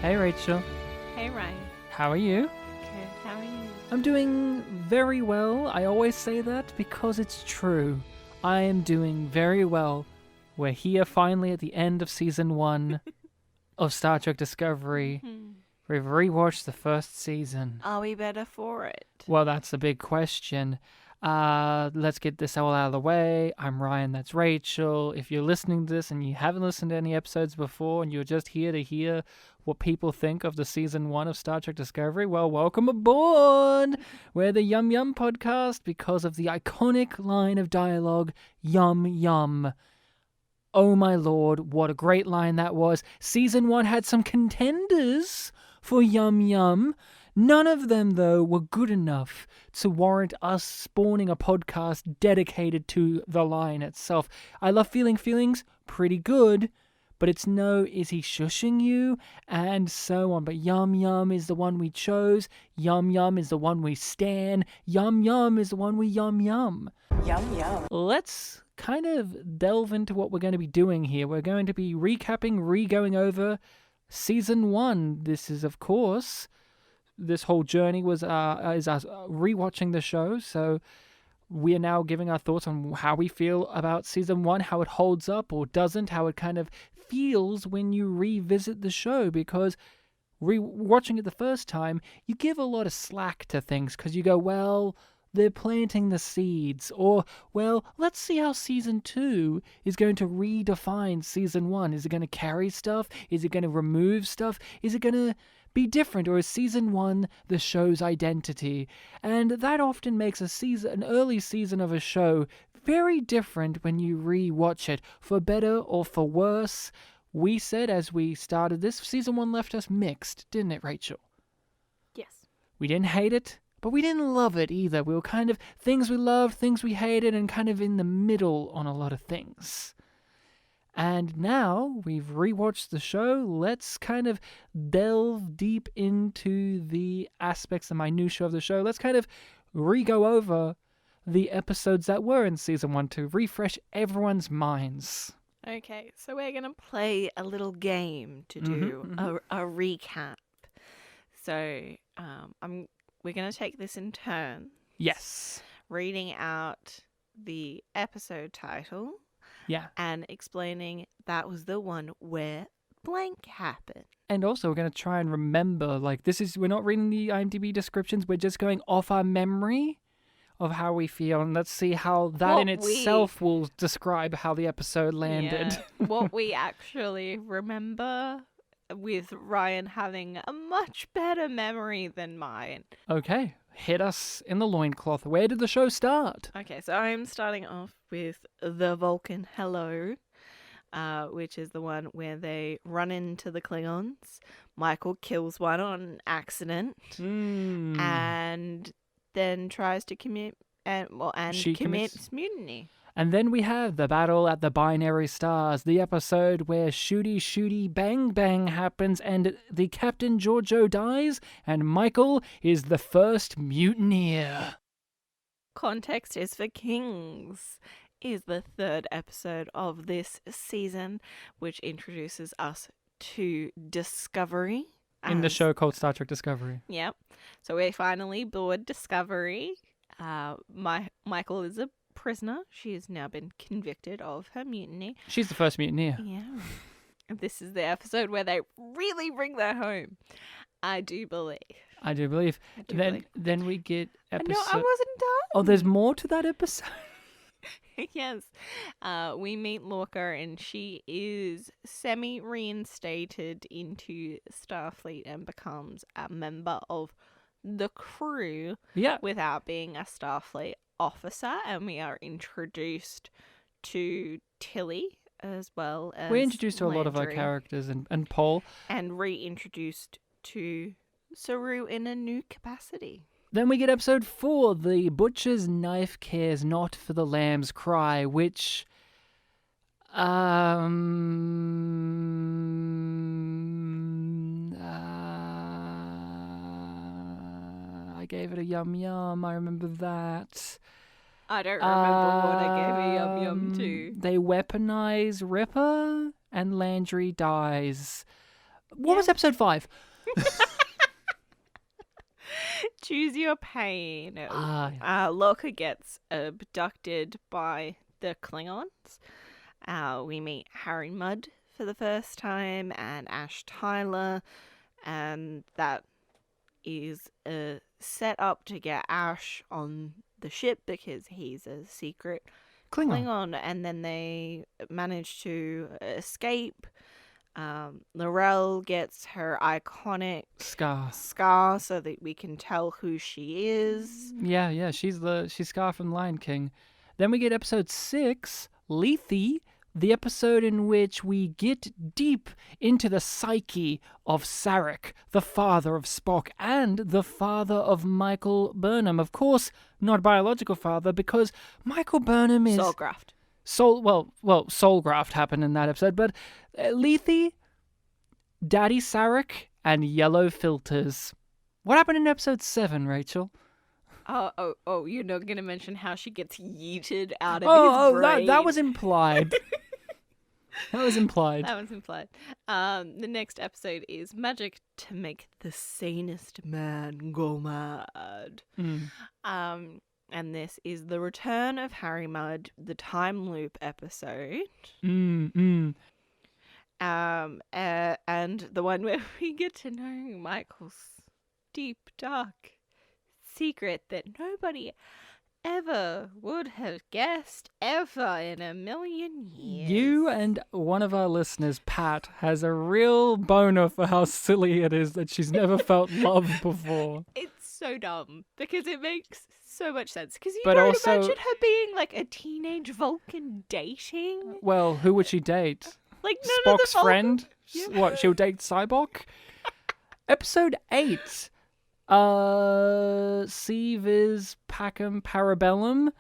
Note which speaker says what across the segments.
Speaker 1: Hey Rachel,
Speaker 2: Hey Ryan.
Speaker 1: how are you?
Speaker 2: Good. How are you?
Speaker 1: I'm doing very well. I always say that because it's true. I am doing very well. We're here finally at the end of season 1 of Star Trek Discovery. We've rewatched the first season.
Speaker 2: Are we better for it?
Speaker 1: Well, that's a big question. Let's get this all out of the way. I'm Ryan, that's Rachel. If you're listening to this and you haven't listened to any episodes before and you're just here to hear what people think of the season 1 of Star Trek Discovery, well, welcome aboard! We're the Yum Yum podcast because of the iconic line of dialogue, Yum Yum. Oh my lord, what a great line that was. Season 1 had some contenders for Yum Yum. None of them, though, were good enough to warrant us spawning a podcast dedicated to the line itself. I Love Feeling Feelings, pretty good, but it's no Is He Shushing You, and so on. But Yum Yum is the one we chose. Yum Yum is the one we stan. Yum Yum is the one we Yum Yum.
Speaker 2: Yum yum.
Speaker 1: Let's kind of delve into what we're going to be doing here. We're going to be recapping, re-going over Season 1. This is, of course, this whole journey is us rewatching the show, so we are now giving our thoughts on how we feel about Season 1, how it holds up or doesn't, how it kind of feels when you revisit the show, because watching it the first time, you give a lot of slack to things, because you go, well, they're planting the seeds, or, well, let's see how Season 2 is going to redefine Season 1. Is it going to carry stuff? Is it going to remove stuff? Is it going to be different, or is Season 1 the show's identity? And that often makes an early season of a show very different when you re-watch it, for better or for worse. We said as we started this, Season 1 left us mixed, didn't it, Rachel?
Speaker 2: Yes.
Speaker 1: We didn't hate it, but we didn't love it either. We were kind of things we loved, things we hated, and kind of in the middle on a lot of things. And now we've rewatched the show. Let's kind of delve deep into the aspects and minutiae of the show. Let's kind of re-go over the episodes that were in Season 1 to refresh everyone's minds.
Speaker 2: Okay, so we're going to play a little game to do a recap. So we're going to take this in turn.
Speaker 1: Yes.
Speaker 2: Reading out the episode title.
Speaker 1: Yeah.
Speaker 2: And explaining that was the one where blank happened.
Speaker 1: And also, we're going to try and remember, we're not reading the IMDb descriptions, we're just going off our memory of how we feel, and let's see how that in itself will describe how the episode landed.
Speaker 2: Yeah, what we actually remember, with Ryan having a much better memory than mine.
Speaker 1: Okay, hit us in the loincloth. Where did the show start?
Speaker 2: Okay, so I'm starting off with the Vulcan Hello, which is the one where they run into the Klingons. Michael kills one on accident, and then tries to commit commits mutiny.
Speaker 1: And then we have the battle at the Binary Stars, the episode where shooty shooty bang bang happens and the Captain Giorgio dies and Michael is the first mutineer.
Speaker 2: Context is for Kings is the third episode of this season, which introduces us to Discovery.
Speaker 1: In the show called Star Trek Discovery.
Speaker 2: Yep. So we're finally aboard Discovery. Michael is a prisoner. She has now been convicted of her mutiny.
Speaker 1: She's the first mutineer.
Speaker 2: Yeah. This is the episode where they really bring that home. I do believe. Then we get episode... No, I wasn't done.
Speaker 1: Oh, there's more to that episode?
Speaker 2: Yes. We meet Lorca, and she is semi-reinstated into Starfleet and becomes a member of the crew without being a Starfleet officer. And we are introduced to Tilly as well as
Speaker 1: we're introduced to
Speaker 2: Landry,
Speaker 1: a lot of our characters and Paul.
Speaker 2: And reintroduced to Saru in a new capacity.
Speaker 1: Then we get episode 4, The Butcher's Knife Cares Not for the Lamb's Cry, which... I gave it a yum yum. I remember that.
Speaker 2: I don't remember what I gave a yum yum to.
Speaker 1: They weaponize Ripper and Landry dies. What was episode 5?
Speaker 2: Choose Your Pain.
Speaker 1: Ah,
Speaker 2: Lorca gets abducted by the Klingons. We meet Harry Mudd for the first time and Ash Tyler, and that is set up to get Ash on the ship because he's a secret Klingon, and then they manage to escape. Laurel gets her iconic scar so that we can tell who she is.
Speaker 1: Yeah, she's Scar from Lion King. Then we get episode 6, Lethe, the episode in which we get deep into the psyche of Sarek, the father of Spock and the father of Michael Burnham. Of course, not biological father, because Michael Burnham is
Speaker 2: Soulgraft.
Speaker 1: Soulgraft happened in that episode, but Lethe, Daddy Sarek, and Yellow Filters. What happened in episode 7, Rachel?
Speaker 2: Oh! You're not gonna mention how she gets yeeted out of his brain.
Speaker 1: That was implied. That was implied.
Speaker 2: The next episode is Magic to Make the Sanest Man Go Mad. And this is the return of Harry Mudd, the time loop episode. And the one where we get to know Michael's deep, dark secret that nobody ever would have guessed ever in a million years.
Speaker 1: You and one of our listeners, Pat, has a real boner for how silly it is that she's never felt love before.
Speaker 2: It's so dumb because it makes so much sense. Because you
Speaker 1: But
Speaker 2: don't
Speaker 1: also,
Speaker 2: imagine her being like a teenage Vulcan dating.
Speaker 1: Well, who would she date?
Speaker 2: Like none of the
Speaker 1: Spock's friend?
Speaker 2: Yeah.
Speaker 1: What, she'll date Cyborg? Episode 8. Si vis pacem parabellum,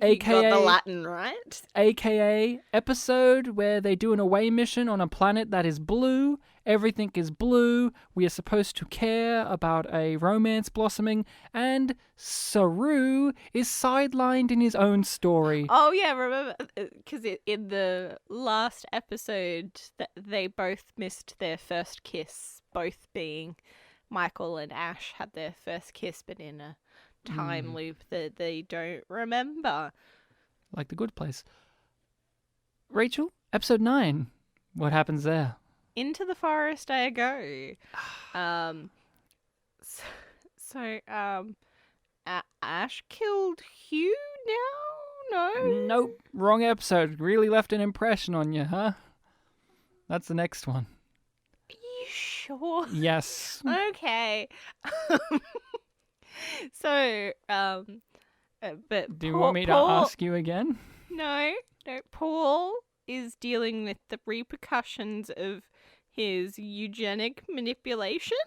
Speaker 1: aka
Speaker 2: you got the Latin right,
Speaker 1: aka episode where they do an away mission on a planet that is blue. Everything is blue. We are supposed to care about a romance blossoming, and Saru is sidelined in his own story.
Speaker 2: Oh yeah, remember? Because in the last episode, they both missed their first kiss, both being Michael and Ash had their first kiss, but in a time loop that they don't remember.
Speaker 1: Like The Good Place. Rachel, episode 9. What happens there?
Speaker 2: Into the forest I go. Ash killed Hugh now? No?
Speaker 1: Nope. Wrong episode. Really left an impression on you, huh? That's the next one.
Speaker 2: Are you sure?
Speaker 1: Yes.
Speaker 2: Okay. But
Speaker 1: Do you want me to ask you again?
Speaker 2: No. Paul is dealing with the repercussions of his eugenic manipulation.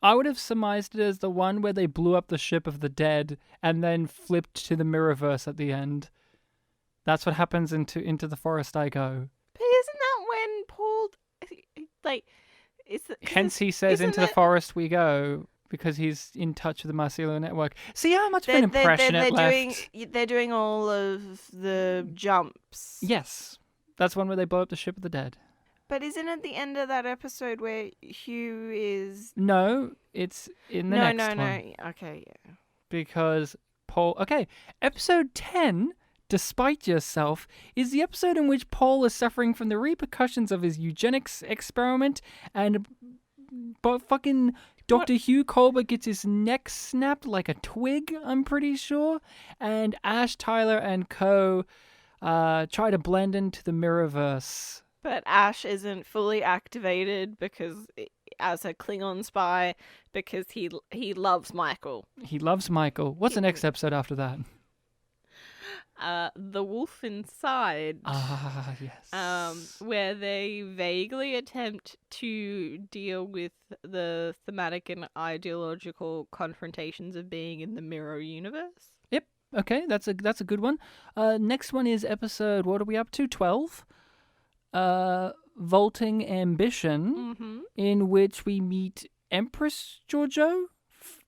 Speaker 1: I would have surmised it as the one where they blew up the ship of the dead and then flipped to the Mirrorverse at the end. That's what happens into the forest I go.
Speaker 2: But isn't that when Paul, like,
Speaker 1: hence he says into the forest we go, because he's in touch with the Marcelo network. See how much of an impression it left?
Speaker 2: They're doing all of the jumps.
Speaker 1: Yes. That's one where they blow up the ship of the dead.
Speaker 2: But isn't it the end of that episode where Hugh is...
Speaker 1: No, it's in the next one.
Speaker 2: No. Okay, yeah.
Speaker 1: Because Paul... Okay, episode 10, Despite Yourself, is the episode in which Paul is suffering from the repercussions of his eugenics experiment, and fucking Dr. Hugh Colbert gets his neck snapped like a twig, I'm pretty sure, and Ash, Tyler, and co. Try to blend into the Mirrorverse.
Speaker 2: But Ash isn't fully activated because, as a Klingon spy, because he loves Michael.
Speaker 1: He loves Michael. What's the next episode after that?
Speaker 2: The Wolf Inside.
Speaker 1: Ah, yes.
Speaker 2: Where they vaguely attempt to deal with the thematic and ideological confrontations of being in the mirror universe.
Speaker 1: Yep. Okay, that's a good one. Next one is episode, what are we up to? 12. Vaulting Ambition, in which we meet Empress Giorgio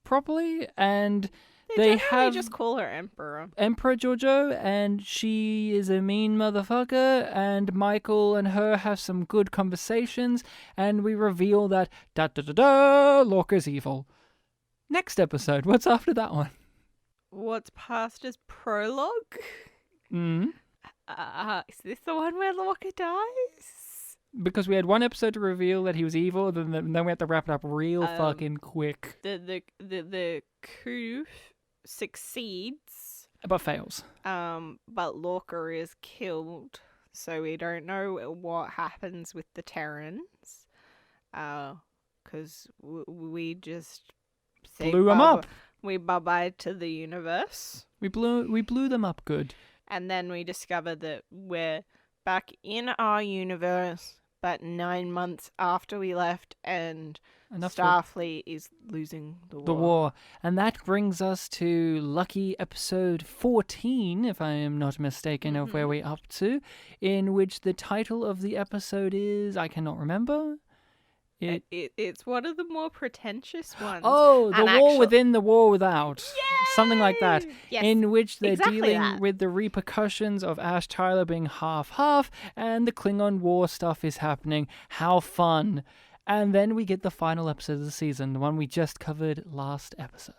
Speaker 1: properly, and
Speaker 2: They
Speaker 1: they have
Speaker 2: just call her Emperor.
Speaker 1: Emperor Giorgio, and she is a mean motherfucker, and Michael and her have some good conversations, and we reveal that Lorca's evil. Next episode, what's after that one?
Speaker 2: What's past as prologue?
Speaker 1: Mm.
Speaker 2: Is this the one where Lorca dies?
Speaker 1: Because we had one episode to reveal that he was evil, then we have to wrap it up real fucking quick.
Speaker 2: The coup succeeds,
Speaker 1: But fails.
Speaker 2: but Lorca is killed, so we don't know what happens with the Terrans. Because we just
Speaker 1: Blew him up.
Speaker 2: We bye-bye to the universe.
Speaker 1: We blew them up good.
Speaker 2: And then we discover that we're back in our universe, but 9 months after we left, and Starfleet is losing the war.
Speaker 1: And that brings us to lucky episode 14, if I am not mistaken, of where we're up to, in which the title of the episode is, I cannot remember.
Speaker 2: It's one of the more pretentious ones.
Speaker 1: Oh, the war within the war without.
Speaker 2: Yay!
Speaker 1: Something like that.
Speaker 2: Yes,
Speaker 1: in which they're
Speaker 2: exactly
Speaker 1: dealing
Speaker 2: that.
Speaker 1: with the repercussions of Ash Tyler being half-half, and the Klingon war stuff is happening. How fun. And then we get the final episode of the season, the one we just covered last episode.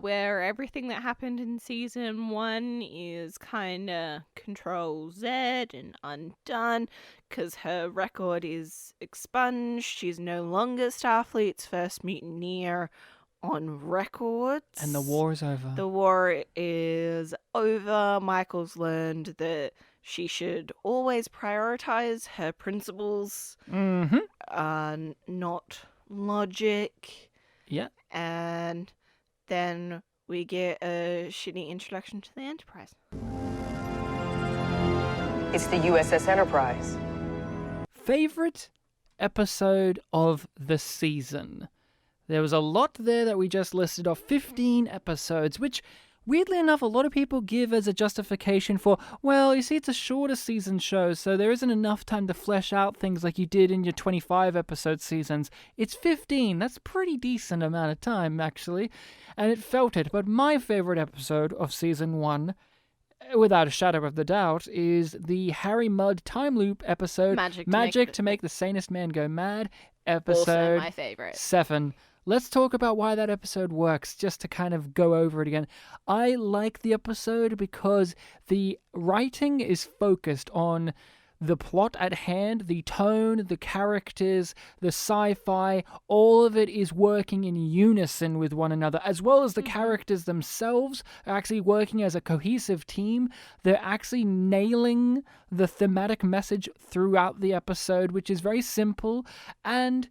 Speaker 2: Where everything that happened in season 1 is kind of Control Z and undone, because her record is expunged. She's no longer Starfleet's first mutineer on records.
Speaker 1: And the war is over.
Speaker 2: The war is over. Michael's learned that she should always prioritize her principles, not logic.
Speaker 1: Yeah.
Speaker 2: And then we get a shitty introduction to the Enterprise.
Speaker 3: It's the USS Enterprise.
Speaker 1: Favorite episode of the season? There was a lot there that we just listed off. 15 episodes, which weirdly enough, a lot of people give as a justification for, well, you see, it's a shorter season show, so there isn't enough time to flesh out things like you did in your 25-episode seasons. It's 15. That's a pretty decent amount of time, actually, and it felt it. But my favorite episode of season 1, without a shadow of the doubt, is the Harry Mudd time loop episode, Magic to make the sanest man go mad, episode
Speaker 2: Also my favorite.
Speaker 1: 7. Let's talk about why that episode works, just to kind of go over it again. I like the episode because the writing is focused on the plot at hand, the tone, the characters, the sci-fi. All of it is working in unison with one another, as well as the characters themselves are actually working as a cohesive team. They're actually nailing the thematic message throughout the episode, which is very simple, and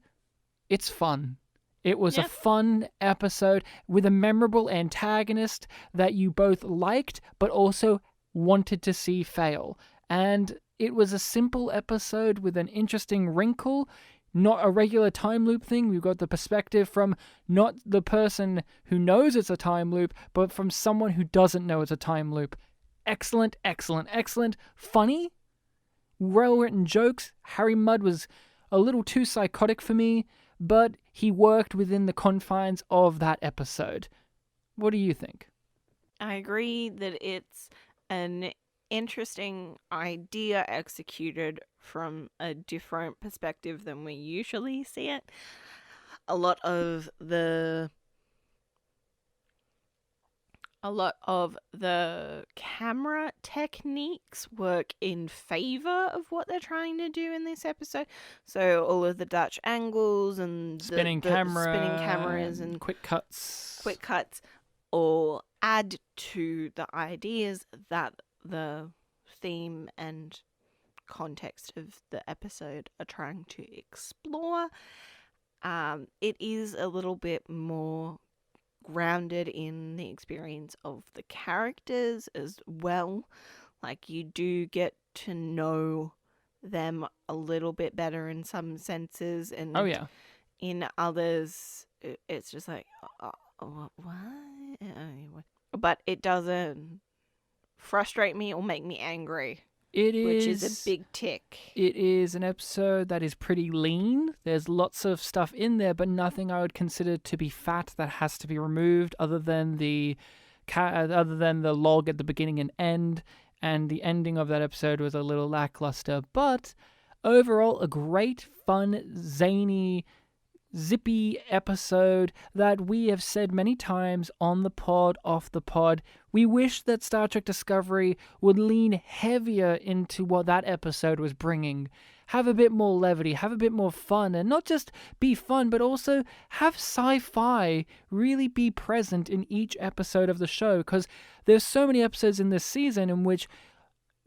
Speaker 1: it's fun. It was a fun episode with a memorable antagonist that you both liked, but also wanted to see fail. And it was a simple episode with an interesting wrinkle, not a regular time loop thing. We've got the perspective from not the person who knows it's a time loop, but from someone who doesn't know it's a time loop. Excellent, excellent, excellent. Funny, well-written jokes. Harry Mudd was a little too psychotic for me, but he worked within the confines of that episode. What do you think?
Speaker 2: I agree that it's an interesting idea executed from a different perspective than we usually see it. A lot of the camera techniques work in favor of what they're trying to do in this episode. So all of the Dutch angles and
Speaker 1: spinning
Speaker 2: cameras and
Speaker 1: quick cuts
Speaker 2: all add to the ideas that the theme and context of the episode are trying to explore. It is a little bit more grounded in the experience of the characters as well. Like, you do get to know them a little bit better in some senses, and in others it's just like, what? But it doesn't frustrate me or make me angry. which is a big tick.
Speaker 1: It is an episode that is pretty lean. There's lots of stuff in there, but nothing I would consider to be fat that has to be removed, other than the log at the beginning and end. And the ending of that episode was a little lackluster, but overall a great, fun, zany, zippy episode that we have said many times on the pod, off the pod. We wish that Star Trek Discovery would lean heavier into what that episode was bringing. Have a bit more levity, have a bit more fun, and not just be fun, but also have sci-fi really be present in each episode of the show, because there's so many episodes in this season in which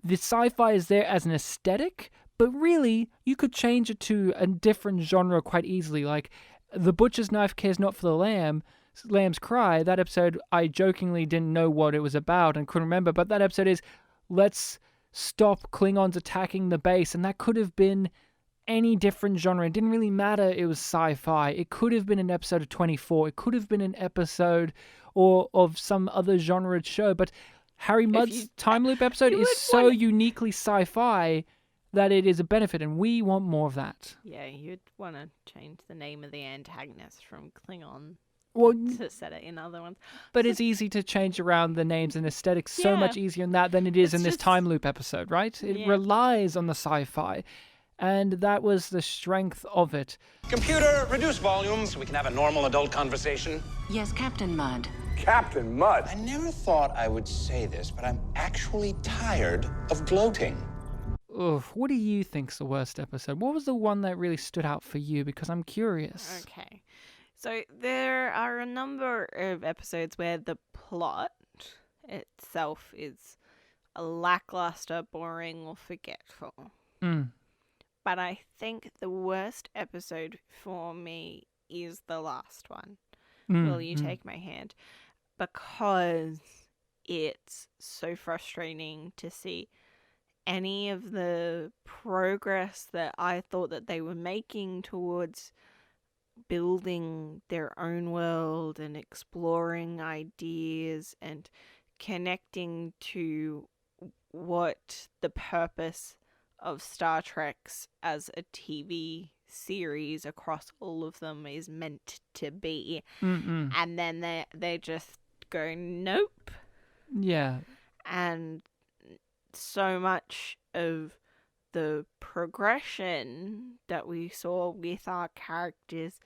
Speaker 1: the sci-fi is there as an aesthetic, but really, you could change it to a different genre quite easily. Like, The Butcher's Knife Cares Not for the Lamb's Cry, that episode, I jokingly didn't know what it was about and couldn't remember, but that episode is, let's stop Klingons attacking the base, and that could have been any different genre. It didn't really matter it was sci-fi. It could have been an episode of 24. It could have been an episode or of some other genre show, but Harry Mudd's time loop episode is so uniquely sci-fi that it is a benefit, and we want more of that.
Speaker 2: Yeah, you'd want to change the name of the antagonist from Klingon to set it in other ones.
Speaker 1: But it's easy to change around the names and aesthetics so much easier in that than it is in this time loop episode, right? It relies on the sci-fi, and that was the strength of it.
Speaker 4: Computer, reduce volume so we can have a normal adult conversation.
Speaker 5: Yes, Captain Mudd.
Speaker 4: Captain Mudd? I never thought I would say this, but I'm actually tired of gloating.
Speaker 1: Oof, what do you think's the worst episode? What was the one that really stood out for you? Because I'm curious.
Speaker 2: Okay. So there are a number of episodes where the plot itself is lackluster, boring, or forgetful. But I think the worst episode for me is the last one. Will you take my hand? Because it's so frustrating to see any of the progress that I thought that they were making towards building their own world and exploring ideas and connecting to what the purpose of Star Trek's as a TV series across all of them is meant to be. And then they just go, nope.
Speaker 1: Yeah.
Speaker 2: And so much of the progression that we saw with our characters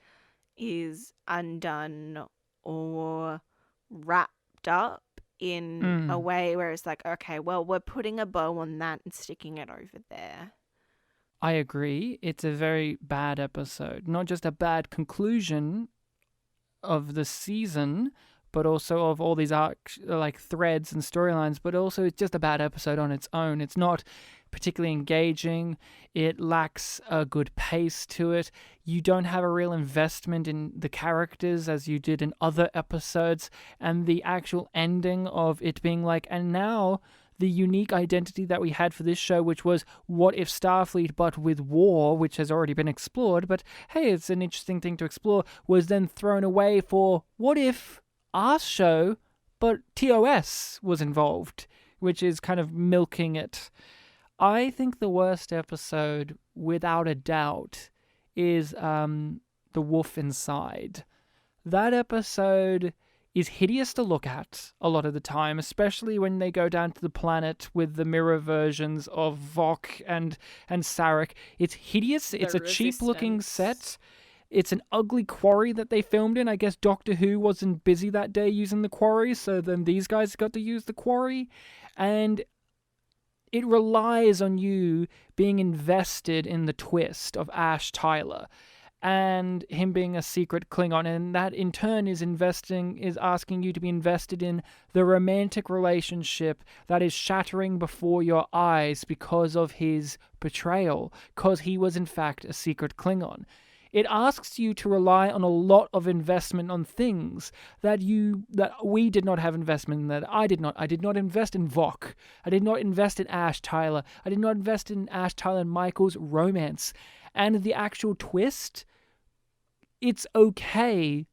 Speaker 2: is undone or wrapped up in a way where it's like, okay, well, we're putting a bow on that and sticking it over there.
Speaker 1: I agree. It's a very bad episode. Not just a bad conclusion of the season, but also of all these threads and storylines, but also it's just a bad episode on its own. It's not particularly engaging. It lacks a good pace to it. You don't have a real investment in the characters as you did in other episodes, and the actual ending of it being like, and now the unique identity that we had for this show, which was what if Starfleet but with war, which has already been explored, but hey, it's an interesting thing to explore, was then thrown away for what if our show, but TOS was involved, which is kind of milking it. I think the worst episode, without a doubt, is The Wolf Inside. That episode is hideous to look at a lot of the time, especially when they go down to the planet with the mirror versions of Vok and Sarek. It's hideous. It's a cheap-looking set. It's an ugly quarry that they filmed in. I guess Doctor Who wasn't busy that day using the quarry, so then these guys got to use the quarry. And it relies on you being invested in the twist of Ash Tyler and him being a secret Klingon, and that in turn is asking you to be invested in the romantic relationship that is shattering before your eyes because of his betrayal, because he was in fact a secret Klingon. It asks you to rely on a lot of investment on things that we did not have investment in, that I did not. I did not invest in Vok. I did not invest in Ash Tyler. I did not invest in Ash Tyler and Michael's romance. And the actual twist, it's okay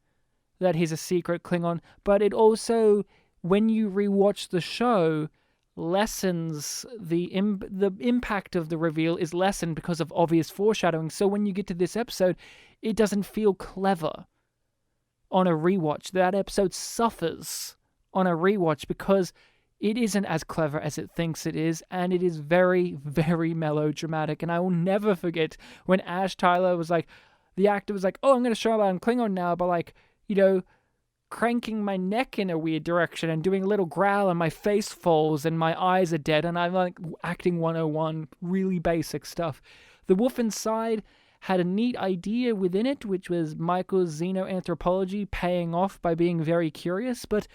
Speaker 1: that he's a secret Klingon, but it also, when you rewatch the show, lessens the impact of the reveal is lessened because of obvious foreshadowing. So when you get to this episode, it doesn't feel clever on a rewatch. That episode suffers on a rewatch because it isn't as clever as it thinks it is, and it is very, very melodramatic. And I will never forget when Ash Tyler was like, the actor was like, oh, I'm going to show up on Klingon now, but like, cranking my neck in a weird direction and doing a little growl, and my face falls and my eyes are dead, and I'm like acting 101, really basic stuff. The Wolf Inside had a neat idea within it, which was Michael's xenoanthropology paying off by being very curious, but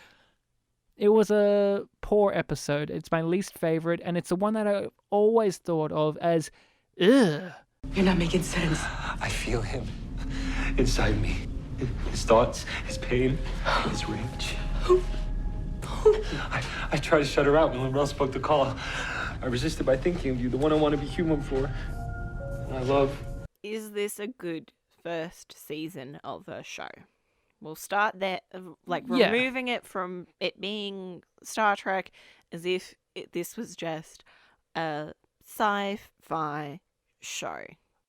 Speaker 1: it was a poor episode. It's my least favorite, and it's the one that I always thought of as, ugh.
Speaker 3: You're not making sense.
Speaker 5: I feel him inside me. His thoughts, his pain, his rage. I tried to shut her out when Lamrell spoke the call. I resisted by thinking of you, the one I want to be human for. And I love.
Speaker 2: Is this a good first season of a show? We'll start there, removing it from it being Star Trek as if this was just a sci-fi show.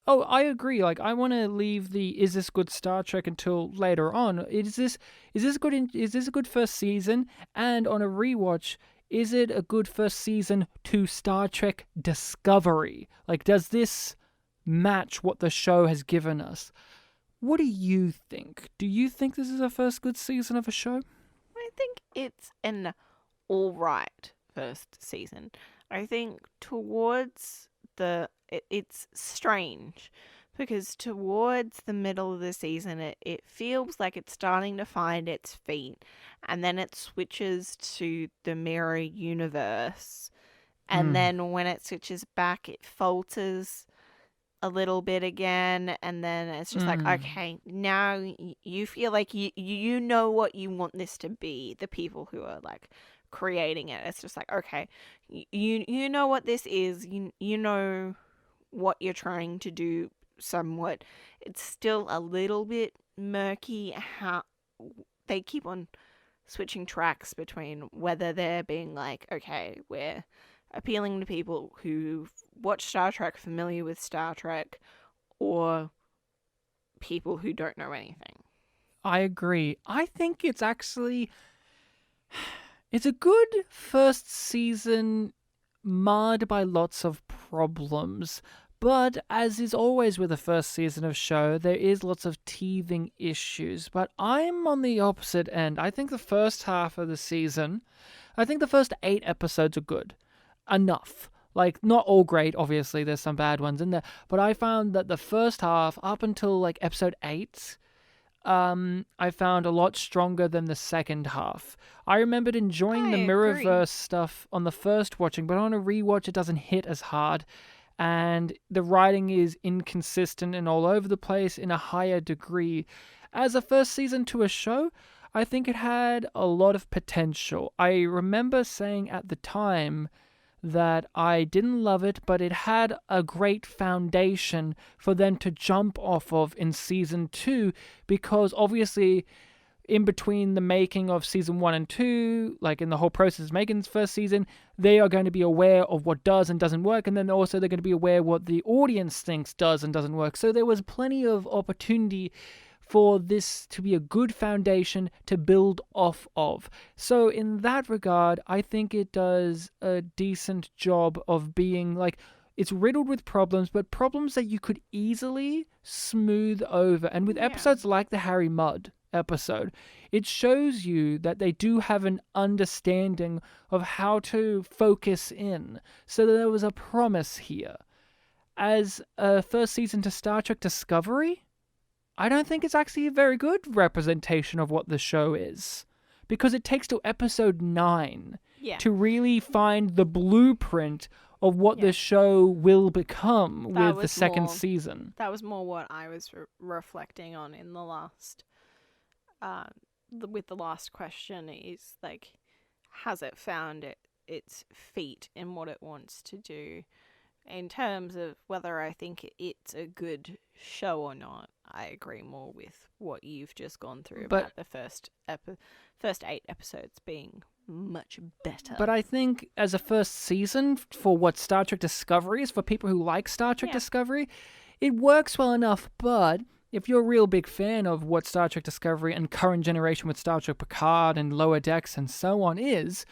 Speaker 1: Oh, I agree. Like, I want to leave the "is this good Star Trek" until later on. Is this a good first season? And on a rewatch, is it a good first season to Star Trek Discovery? Like, does this match what the show has given us? What do you think? Do you think this is a first good season of a show?
Speaker 2: I think it's an all right first season. I think towards it's strange because towards the middle of the season it feels like it's starting to find its feet, and then it switches to the mirror universe, and then when it switches back it falters a little bit again, and then it's just like, okay, now you feel like you know what you want this to be, the people who are like creating it. It's just like, okay, you know what this is, you know what you're trying to do somewhat. It's still a little bit murky how they keep on switching tracks between whether they're being like, okay, we're appealing to people who watch Star Trek, familiar with Star Trek, or people who don't know anything.
Speaker 1: I agree. I think it's actually... It's a good first season marred by lots of problems, but as is always with the first season of show, there is lots of teething issues. But I'm on the opposite end. I think the first half of the season, I think the first 8 episodes are good. Enough. Like, not all great, obviously, there's some bad ones in there, but I found that the first half, up until like episode 8, I found a lot stronger than the second half. I remembered enjoying the Mirrorverse stuff on the first watching, but on a rewatch it doesn't hit as hard, and the writing is inconsistent and all over the place in a higher degree. As a first season to a show, I think it had a lot of potential. I remember saying at the time that I didn't love it, but it had a great foundation for them to jump off of in season 2, because obviously in between the making of season 1 and 2, like in the whole process of making this first season, they are going to be aware of what does and doesn't work, and then also they're going to be aware what the audience thinks does and doesn't work. So there was plenty of opportunity for this to be a good foundation to build off of. So in that regard, I think it does a decent job of being like, it's riddled with problems, but problems that you could easily smooth over. And with episodes like the Harry Mudd episode, it shows you that they do have an understanding of how to focus in. So there was a promise here. As a first season to Star Trek Discovery, I don't think it's actually a very good representation of what the show is, because it takes till episode 9 to really find the blueprint of what the show will become with the second season.
Speaker 2: That was more what I was reflecting on in the last, with the last question, is like, has it found its feet in what it wants to do? In terms of whether I think it's a good show or not, I agree more with what you've just gone through about the first 8 episodes being much better.
Speaker 1: But I think as a first season for what Star Trek Discovery is, for people who like Star Trek Discovery, it works well enough. But if you're a real big fan of what Star Trek Discovery and current generation with Star Trek Picard and Lower Decks and so on is,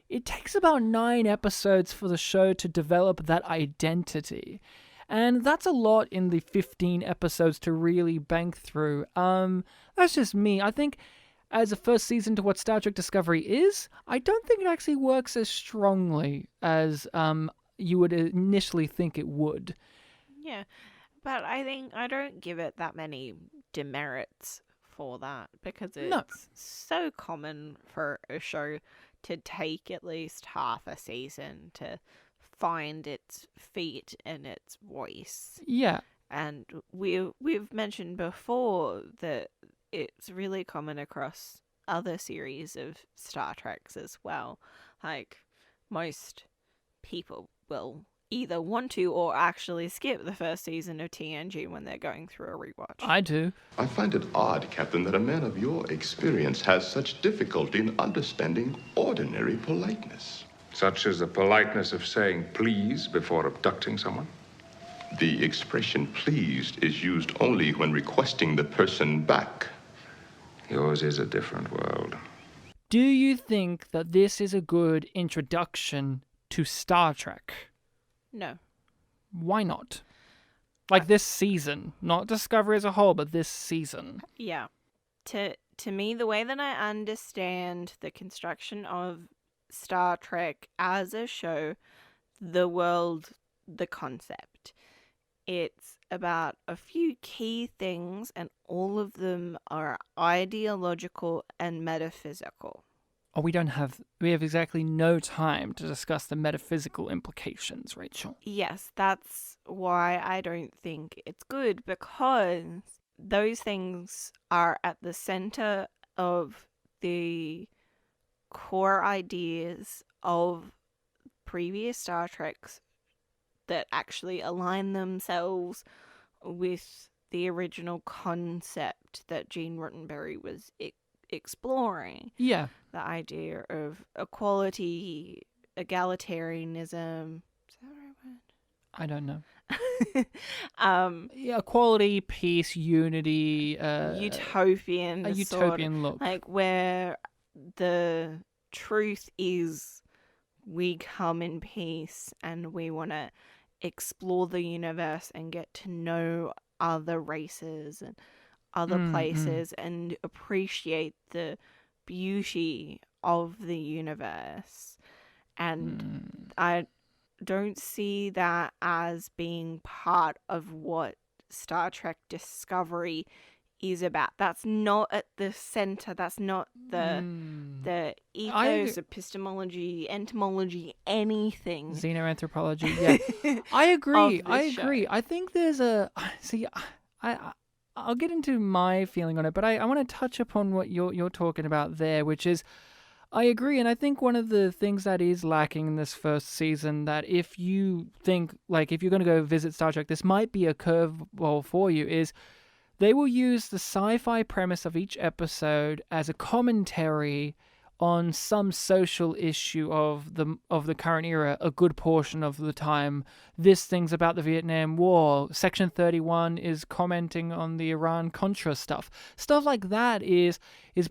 Speaker 1: it takes about 9 episodes for the show to develop that identity. And that's a lot in the 15 episodes to really bank through. That's just me. I think as a first season to what Star Trek Discovery is, I don't think it actually works as strongly as you would initially think it would.
Speaker 2: Yeah, but I think I don't give it that many demerits for that, because it's so common for a show to take at least half a season to find its feet and its voice.
Speaker 1: Yeah.
Speaker 2: And we've mentioned before that it's really common across other series of Star Treks as well. Like, most people will either want to or actually skip the first season of TNG when they're going through a rewatch.
Speaker 1: I do.
Speaker 6: I find it odd, Captain, that a man of your experience has such difficulty in understanding ordinary politeness.
Speaker 7: Such as the politeness of saying please before abducting someone?
Speaker 6: The expression pleased is used only when requesting the person back.
Speaker 7: Yours is a different world.
Speaker 1: Do you think that this is a good introduction to Star Trek?
Speaker 2: No.
Speaker 1: Why not? Like this season, not Discovery as a whole, but this season.
Speaker 2: Yeah. To me, the way that I understand the construction of Star Trek as a show, the world, the concept, it's about a few key things, and all of them are ideological and metaphysical.
Speaker 1: Oh, we have exactly no time to discuss the metaphysical implications, Rachel.
Speaker 2: Yes, that's why I don't think it's good, because those things are at the center of the core ideas of previous Star Treks that actually align themselves with the original concept that Gene Roddenberry was exploring.
Speaker 1: Yeah.
Speaker 2: The idea of equality, egalitarianism. Is that the right word?
Speaker 1: I don't know.
Speaker 2: Yeah,
Speaker 1: equality, peace, unity,
Speaker 2: utopian,
Speaker 1: a utopian look,
Speaker 2: like where the truth is we come in peace and we want to explore the universe and get to know other races and other places and appreciate the beauty of the universe. And I don't see that as being part of what Star Trek Discovery is about. That's not at the center. That's not the ethos, epistemology, entomology, anything.
Speaker 1: Xenoanthropology. Yeah, I agree. I think there's I'll get into my feeling on it, but I want to touch upon what you're talking about there, which is, I agree, and I think one of the things that is lacking in this first season, that if you think, like, if you're going to go visit Star Trek, this might be a curveball for you, is they will use the sci-fi premise of each episode as a commentary on some social issue of the current era a good portion of the time. This thing's about the Vietnam War. Section 31 is commenting on the Iran-Contra stuff. Stuff like that is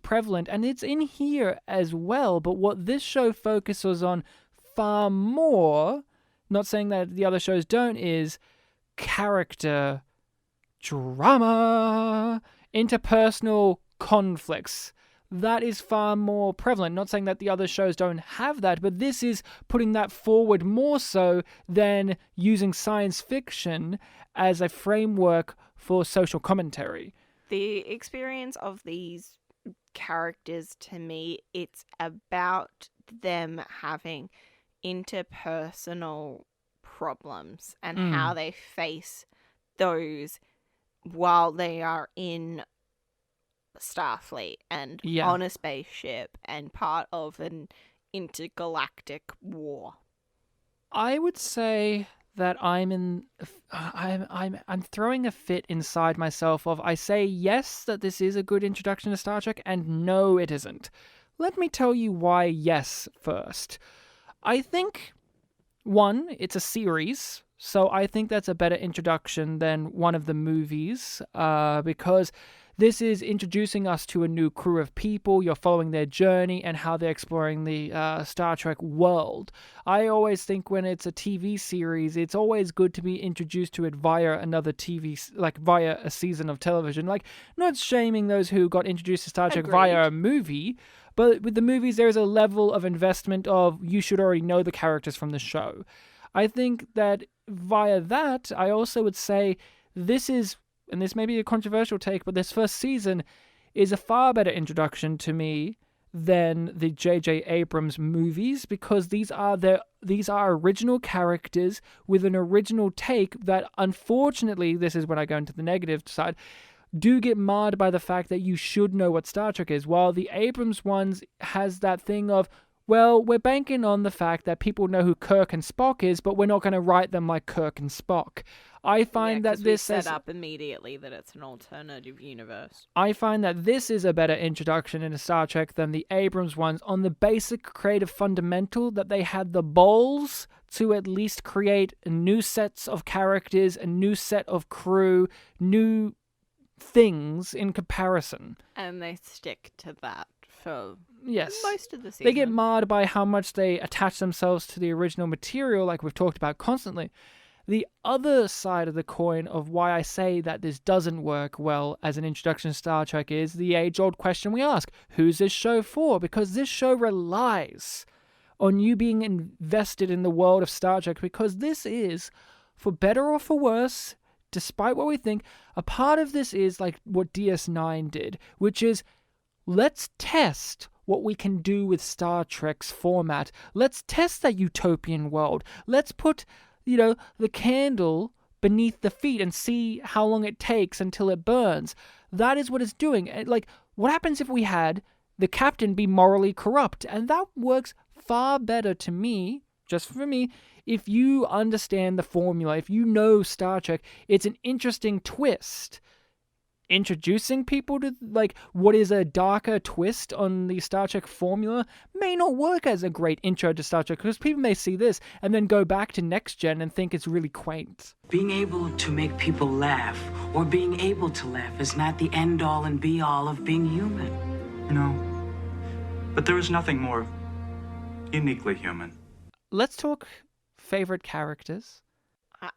Speaker 1: prevalent, and it's in here as well. But what this show focuses on far more, not saying that the other shows don't, is character drama, interpersonal conflicts. That is far more prevalent. Not saying that the other shows don't have that, but this is putting that forward more so than using science fiction as a framework for social commentary.
Speaker 2: The experience of these characters, to me, it's about them having interpersonal problems and how they face those while they are in Starfleet and on a spaceship and part of an intergalactic war.
Speaker 1: I would say that I'm throwing a fit inside myself of, I say yes that this is a good introduction to Star Trek, and no it isn't. Let me tell you why yes first. I think, one, it's a series, so I think that's a better introduction than one of the movies, because this is introducing us to a new crew of people. You're following their journey and how they're exploring the Star Trek world. I always think when it's a TV series, it's always good to be introduced to it via another via a season of television. Like, not shaming those who got introduced to Star Trek via a movie, but with the movies, there is a level of investment of you should already know the characters from the show. I think that via that, I also would say this is, and this may be a controversial take, but this first season is a far better introduction to me than the J.J. Abrams movies, because these are original characters with an original take that, unfortunately, this is when I go into the negative side, do get marred by the fact that you should know what Star Trek is, while the Abrams ones has that thing of, well, we're banking on the fact that people know who Kirk and Spock is, but we're not going to write them like Kirk and Spock. I find that this
Speaker 2: set up immediately that it's an alternative universe.
Speaker 1: I find that this is a better introduction into Star Trek than the Abrams ones on the basic creative fundamental that they had the balls to at least create new sets of characters, a new set of crew, new things in comparison.
Speaker 2: And they stick to that for
Speaker 1: yes.
Speaker 2: most of the season.
Speaker 1: They get marred by how much they attach themselves to the original material, like we've talked about constantly. The other side of the coin of why I say that this doesn't work well as an introduction to Star Trek is the age-old question we ask, who's this show for? Because this show relies on you being invested in the world of Star Trek, because this is, for better or for worse, despite what we think, a part of this is like what DS9 did, which is, let's test what we can do with Star Trek's format. Let's test that utopian world. Let's put, the candle beneath the feet and see how long it takes until it burns. That is what it's doing. Like, what happens if we had the captain be morally corrupt? And that works far better to me, just for me, if you understand the formula, if you know Star Trek. It's an interesting twist. Introducing people to what is a darker twist on the Star Trek formula may not work as a great intro to Star Trek, because people may see this and then go back to Next Gen and think it's really quaint.
Speaker 8: Being able to make people laugh, or being able to laugh, is not the end-all and be-all of being human.
Speaker 9: No, but there is nothing more uniquely human.
Speaker 1: Let's talk favorite characters.
Speaker 2: It's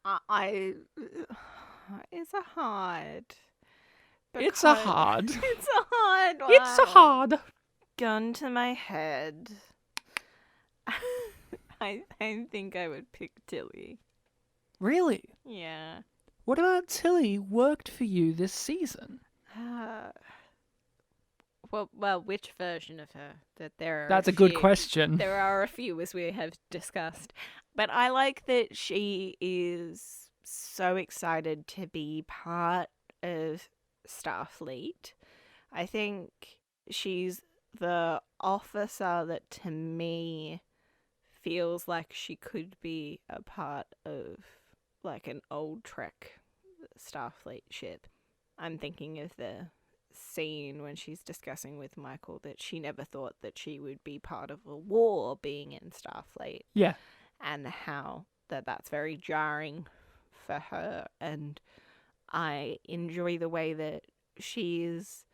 Speaker 2: a hard...
Speaker 1: It's a hard.
Speaker 2: It's a hard one.
Speaker 1: It's a hard.
Speaker 2: Gun to my head. I think I would pick Tilly.
Speaker 1: Really?
Speaker 2: Yeah.
Speaker 1: What about Tilly worked for you this season?
Speaker 2: Well, which version of her?
Speaker 1: That's a good question.
Speaker 2: There are a few, as we have discussed. But I like that she is so excited to be part of Starfleet. I think she's the officer that, to me, feels like she could be a part of an old Trek Starfleet ship. I'm thinking of the scene when she's discussing with Michael that she never thought that she would be part of a war being in Starfleet.
Speaker 1: Yeah.
Speaker 2: And how that's very jarring for her. And I enjoy the way that she is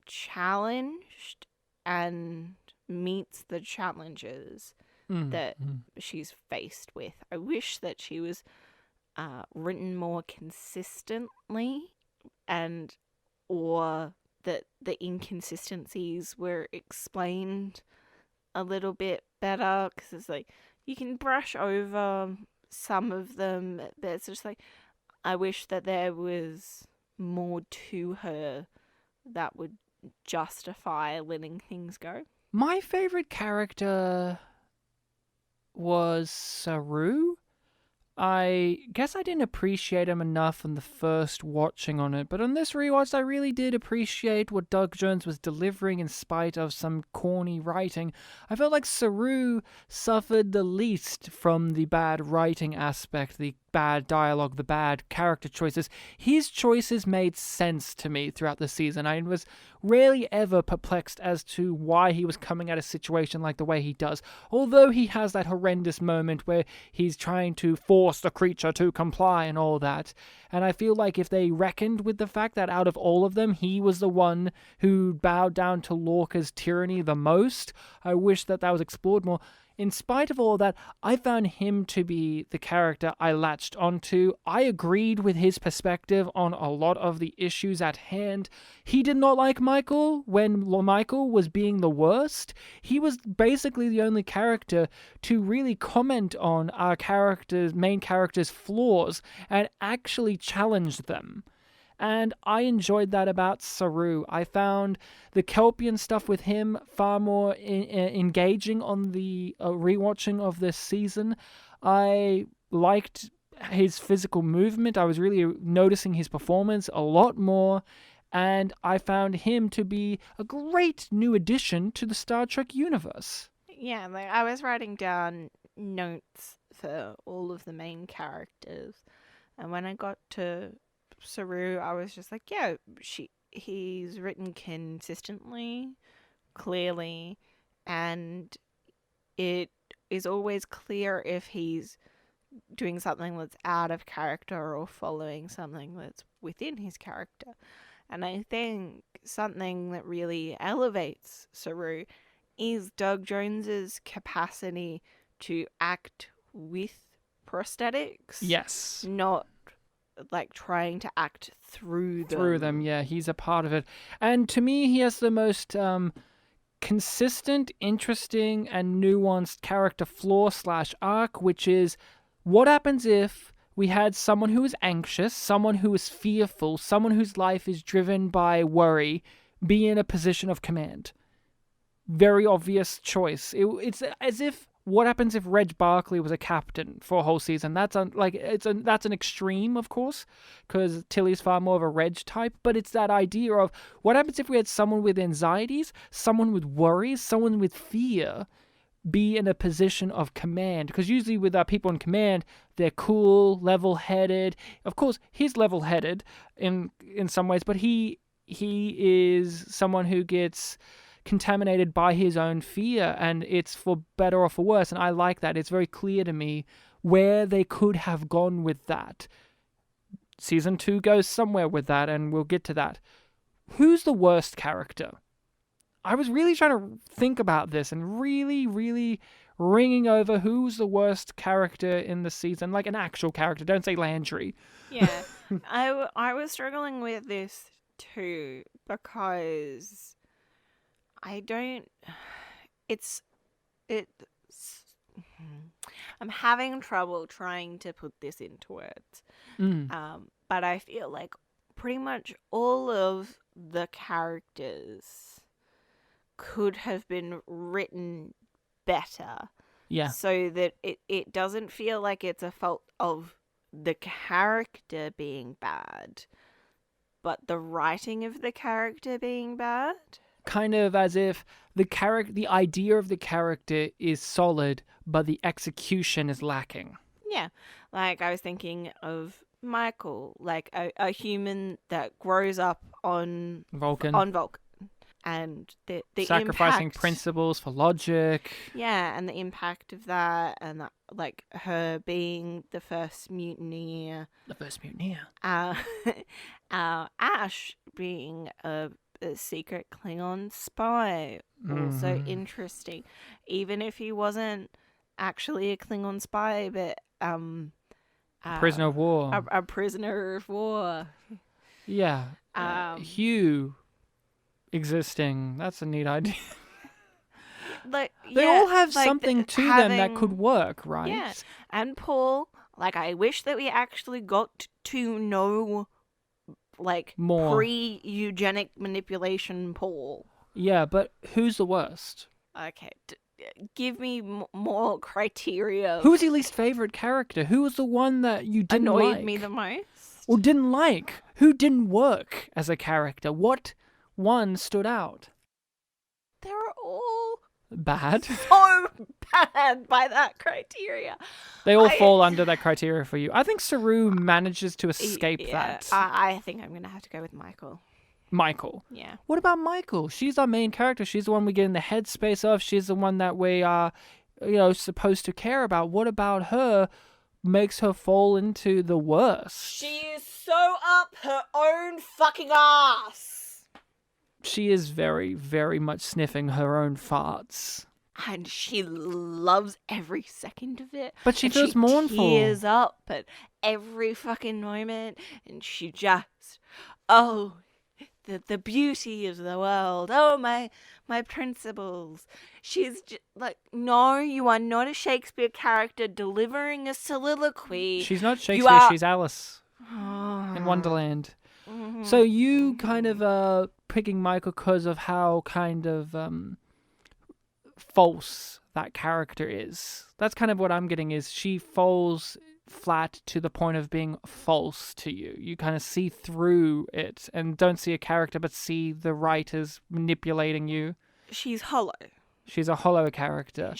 Speaker 2: challenged and meets the challenges that she's faced with. I wish that she was written more consistently, or that the inconsistencies were explained a little bit better, because it's like you can brush over some of them, but it's just like, I wish that there was more to her that would justify letting things go.
Speaker 1: My favorite character was Saru. I guess I didn't appreciate him enough on the first watching on it, but on this rewatch I really did appreciate what Doug Jones was delivering in spite of some corny writing. I felt like Saru suffered the least from the bad writing aspect, the bad dialogue, the bad character choices. His choices made sense to me throughout the season. I was rarely ever perplexed as to why he was coming at a situation like the way he does. Although he has that horrendous moment where he's trying to force the creature to comply and all that. And I feel like if they reckoned with the fact that out of all of them, he was the one who bowed down to Lorca's tyranny the most, I wish that was explored more. In spite of all that, I found him to be the character I latched onto. I agreed with his perspective on a lot of the issues at hand. He did not like Michael when Michael was being the worst. He was basically the only character to really comment on our main character's flaws and actually challenge them. And I enjoyed that about Saru. I found the Kelpian stuff with him far more engaging on the rewatching of this season. I liked his physical movement. I was really noticing his performance a lot more. And I found him to be a great new addition to the Star Trek universe.
Speaker 2: Yeah, like I was writing down notes for all of the main characters. And when I got to Saru, I was just like, yeah, he's written consistently, clearly, and it is always clear if he's doing something that's out of character or following something that's within his character. And I think something that really elevates Saru is Doug Jones's capacity to act with prosthetics.
Speaker 1: Yes.
Speaker 2: Not like trying to act through them.
Speaker 1: Yeah, he's a part of it. And to me, he has the most consistent, interesting, and nuanced character flaw / arc, which is what happens if we had someone who is anxious, someone who is fearful, someone whose life is driven by worry, be in a position of command. Very obvious choice. It's as if what happens if Reg Barkley was a captain for a whole season? That's that's an extreme, of course, because Tilly's far more of a Reg type. But it's that idea of what happens if we had someone with anxieties, someone with worries, someone with fear, be in a position of command. Because usually with our people in command, they're cool, level-headed. Of course, he's level-headed in some ways, but he is someone who gets contaminated by his own fear, and it's for better or for worse, and I like that. It's very clear to me where they could have gone with that. Season 2 goes somewhere with that, and we'll get to that. Who's the worst character? I was really trying to think about this and really, really ringing over who's the worst character in the season, like an actual character. Don't say Landry.
Speaker 2: Yeah, I was struggling with this too, because I don't. I'm having trouble trying to put this into words. But I feel like pretty much all of the characters could have been written better.
Speaker 1: Yeah.
Speaker 2: So that it doesn't feel like it's a fault of the character being bad, but the writing of the character being bad.
Speaker 1: Kind of as if the idea of the character is solid, but the execution is lacking.
Speaker 2: Yeah, like I was thinking of Michael, like a human that grows up on
Speaker 1: Vulcan,
Speaker 2: and the
Speaker 1: sacrificing
Speaker 2: impact,
Speaker 1: principles for logic.
Speaker 2: Yeah, and the impact of that, and that, like her being the first mutineer. Ash being a secret Klingon spy. Also interesting. Even if he wasn't actually a Klingon spy, but
Speaker 1: prisoner of war.
Speaker 2: A prisoner of war.
Speaker 1: Yeah. Hugh existing. That's a neat idea. They all have something to them that could work, right?
Speaker 2: Yeah. And Paul, like, I wish that we actually got to know, like,
Speaker 1: more
Speaker 2: pre-eugenic manipulation Paul.
Speaker 1: Yeah, but who's the worst?
Speaker 2: Okay, give me more criteria.
Speaker 1: Who was your least favorite character? Who was the one that you didn't
Speaker 2: annoyed me the most?
Speaker 1: Or didn't like? Who didn't work as a character? What one stood out?
Speaker 2: They're all
Speaker 1: bad.
Speaker 2: So by that criteria.
Speaker 1: They all fall under that criteria for you. I think Saru manages to escape
Speaker 2: Yeah,
Speaker 1: that.
Speaker 2: I think I'm going to have to go with Michael.
Speaker 1: Michael.
Speaker 2: Yeah.
Speaker 1: What about Michael? She's our main character. She's the one we get in the headspace of. She's the one that we are, supposed to care about. What about her makes her fall into the worst?
Speaker 2: She is so up her own fucking ass.
Speaker 1: She is very, very much sniffing her own farts.
Speaker 2: And she loves every second of it.
Speaker 1: But she
Speaker 2: and
Speaker 1: feels mournful.
Speaker 2: She tears up at every fucking moment. And she just, the beauty of the world. Oh, my principles. She's just like, no, you are not a Shakespeare character delivering a soliloquy.
Speaker 1: She's not Shakespeare, she's Alice in Wonderland.
Speaker 2: Mm-hmm.
Speaker 1: So you kind of picking Michael because of how kind of false that character is. That's kind of what I'm getting is she falls flat to the point of being false to you. You kind of see through it and don't see a character but see the writers manipulating you.
Speaker 2: She's hollow.
Speaker 1: She's a hollow character.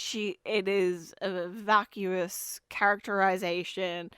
Speaker 2: It is a vacuous characterization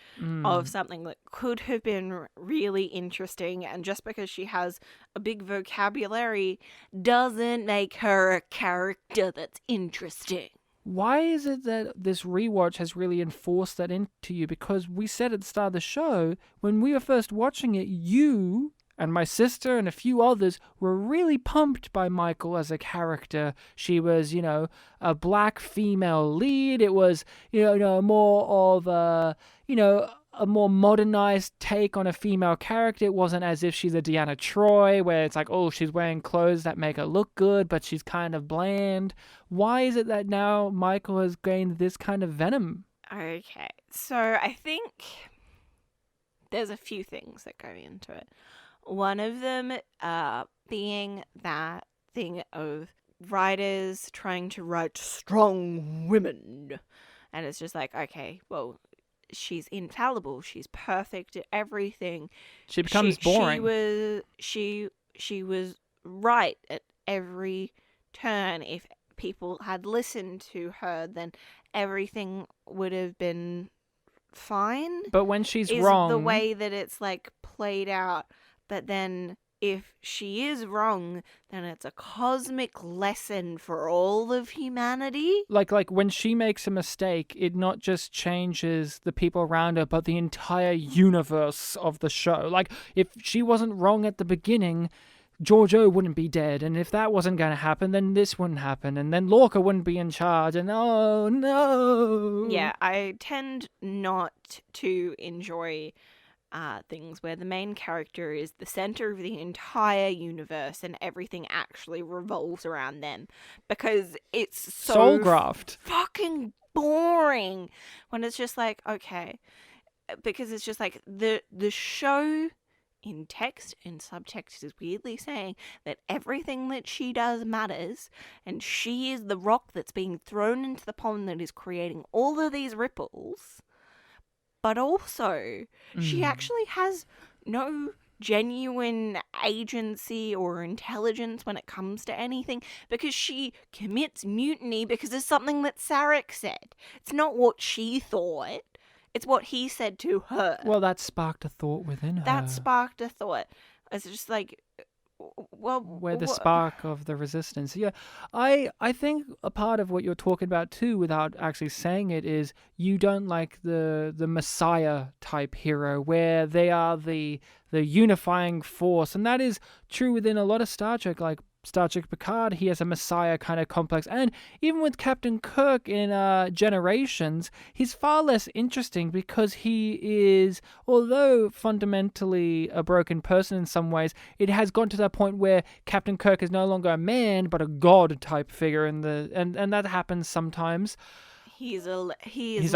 Speaker 2: of something that could have been really interesting, and just because she has a big vocabulary doesn't make her a character that's interesting.
Speaker 1: Why is it that this rewatch has really enforced that into you? Because we said at the start of the show, when we were first watching it, you and my sister and a few others were really pumped by Michael as a character. She was, a black female lead. It was, more of a more modernized take on a female character. It wasn't as if she's a Deanna Troi, where it's like, oh, she's wearing clothes that make her look good, but she's kind of bland. Why is it that now Michael has gained this kind of venom?
Speaker 2: Okay, so I think there's a few things that go into it. One of them being that thing of writers trying to write strong women. And it's just like, okay, well, she's infallible. She's perfect at everything.
Speaker 1: She becomes boring.
Speaker 2: She was right at every turn. If people had listened to her, then everything would have been fine.
Speaker 1: But when she's
Speaker 2: is
Speaker 1: wrong,
Speaker 2: the way that it's like played out. But then if she is wrong, then it's a cosmic lesson for all of humanity.
Speaker 1: Like when she makes a mistake, it not just changes the people around her, but the entire universe of the show. Like, if she wasn't wrong at the beginning, Giorgio wouldn't be dead. And if that wasn't going to happen, then this wouldn't happen. And then Lorca wouldn't be in charge. And oh, no.
Speaker 2: Yeah, I tend not to enjoy things where the main character is the center of the entire universe and everything actually revolves around them, because it's so
Speaker 1: soul graft
Speaker 2: fucking boring when it's just like, okay, because it's just like the show in text and subtext is weirdly saying that everything that she does matters, and she is the rock that's being thrown into the pond that is creating all of these ripples. But also, she actually has no genuine agency or intelligence when it comes to anything, because she commits mutiny because of something that Sarek said. It's not what she thought. It's what he said to her.
Speaker 1: Well, that sparked a thought within her.
Speaker 2: That sparked a thought. It's just like, well,
Speaker 1: where the spark of the resistance. Yeah, I think a part of what you're talking about too, without actually saying it, is you don't like the Messiah type hero, where they are the unifying force, and that is true within a lot of Star Trek. Like Star Trek Picard, he has a Messiah kind of complex, and even with Captain Kirk in Generations, he's far less interesting because he is, although fundamentally a broken person in some ways, it has gone to that point where Captain Kirk is no longer a man but a god type figure, and that happens sometimes.
Speaker 2: He's
Speaker 1: a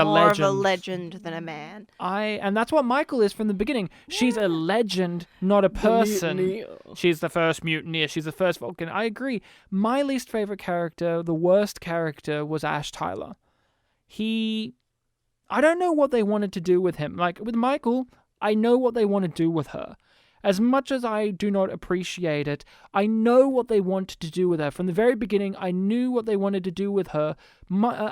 Speaker 2: more
Speaker 1: legend.
Speaker 2: of a legend than a man.
Speaker 1: And that's what Michael is from the beginning. She's a legend, not a person. She's the first mutineer. She's the first Vulcan. I agree. My least favorite character, the worst character, was Ash Tyler. I don't know what they wanted to do with him. Like with Michael, I know what they want to do with her. As much as I do not appreciate it, I know what they wanted to do with her. From the very beginning, I knew what they wanted to do with her.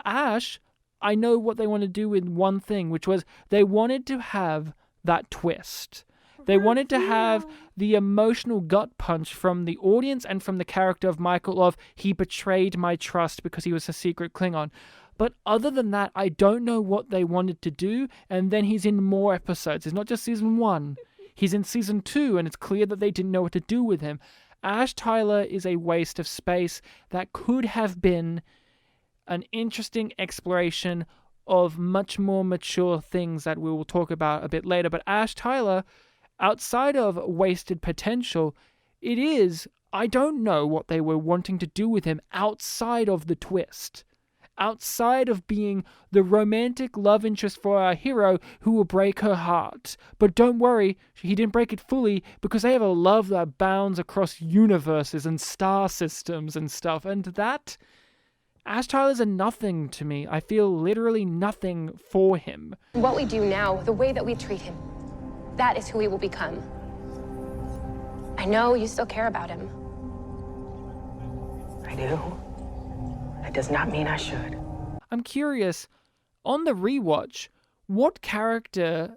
Speaker 1: Ash, I know what they wanted to do with one thing, which was they wanted to have that twist. They wanted to have the emotional gut punch from the audience and from the character of Michael of, he betrayed my trust because he was a secret Klingon. But other than that, I don't know what they wanted to do, and then he's in more episodes. It's not just season 1. He's in season 2, and it's clear that they didn't know what to do with him. Ash Tyler is a waste of space that could have been an interesting exploration of much more mature things that we will talk about a bit later. But Ash Tyler, outside of wasted potential, I don't know what they were wanting to do with him outside of the twist. Outside of being the romantic love interest for our hero who will break her heart. But don't worry, he didn't break it fully because they have a love that bounds across universes and star systems and stuff. And that, Ash Tyler's a nothing to me. I feel literally nothing for him.
Speaker 10: What we do now, the way that we treat him, that is who he will become. I know you still care about him.
Speaker 8: I do. That does not mean I should.
Speaker 1: I'm curious, on the rewatch, what character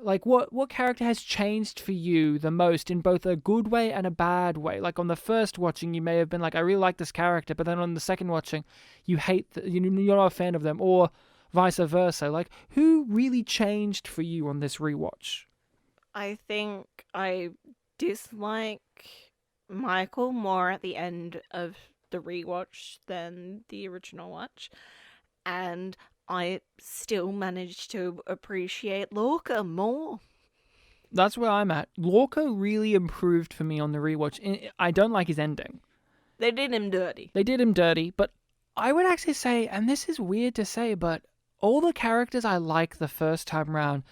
Speaker 1: has changed for you the most in both a good way and a bad way? Like on the first watching, you may have been like, I really like this character, but then on the second watching, you're not a fan of them, or vice versa. Like, who really changed for you on this rewatch?
Speaker 2: I think I dislike Michael more at the end of the rewatch than the original watch, and I still managed to appreciate Lorca more.
Speaker 1: That's where I'm at. Lorca really improved for me on the rewatch. I don't like his ending.
Speaker 2: They did him dirty.
Speaker 1: But I would actually say, and this is weird to say, but all the characters I like the first time round,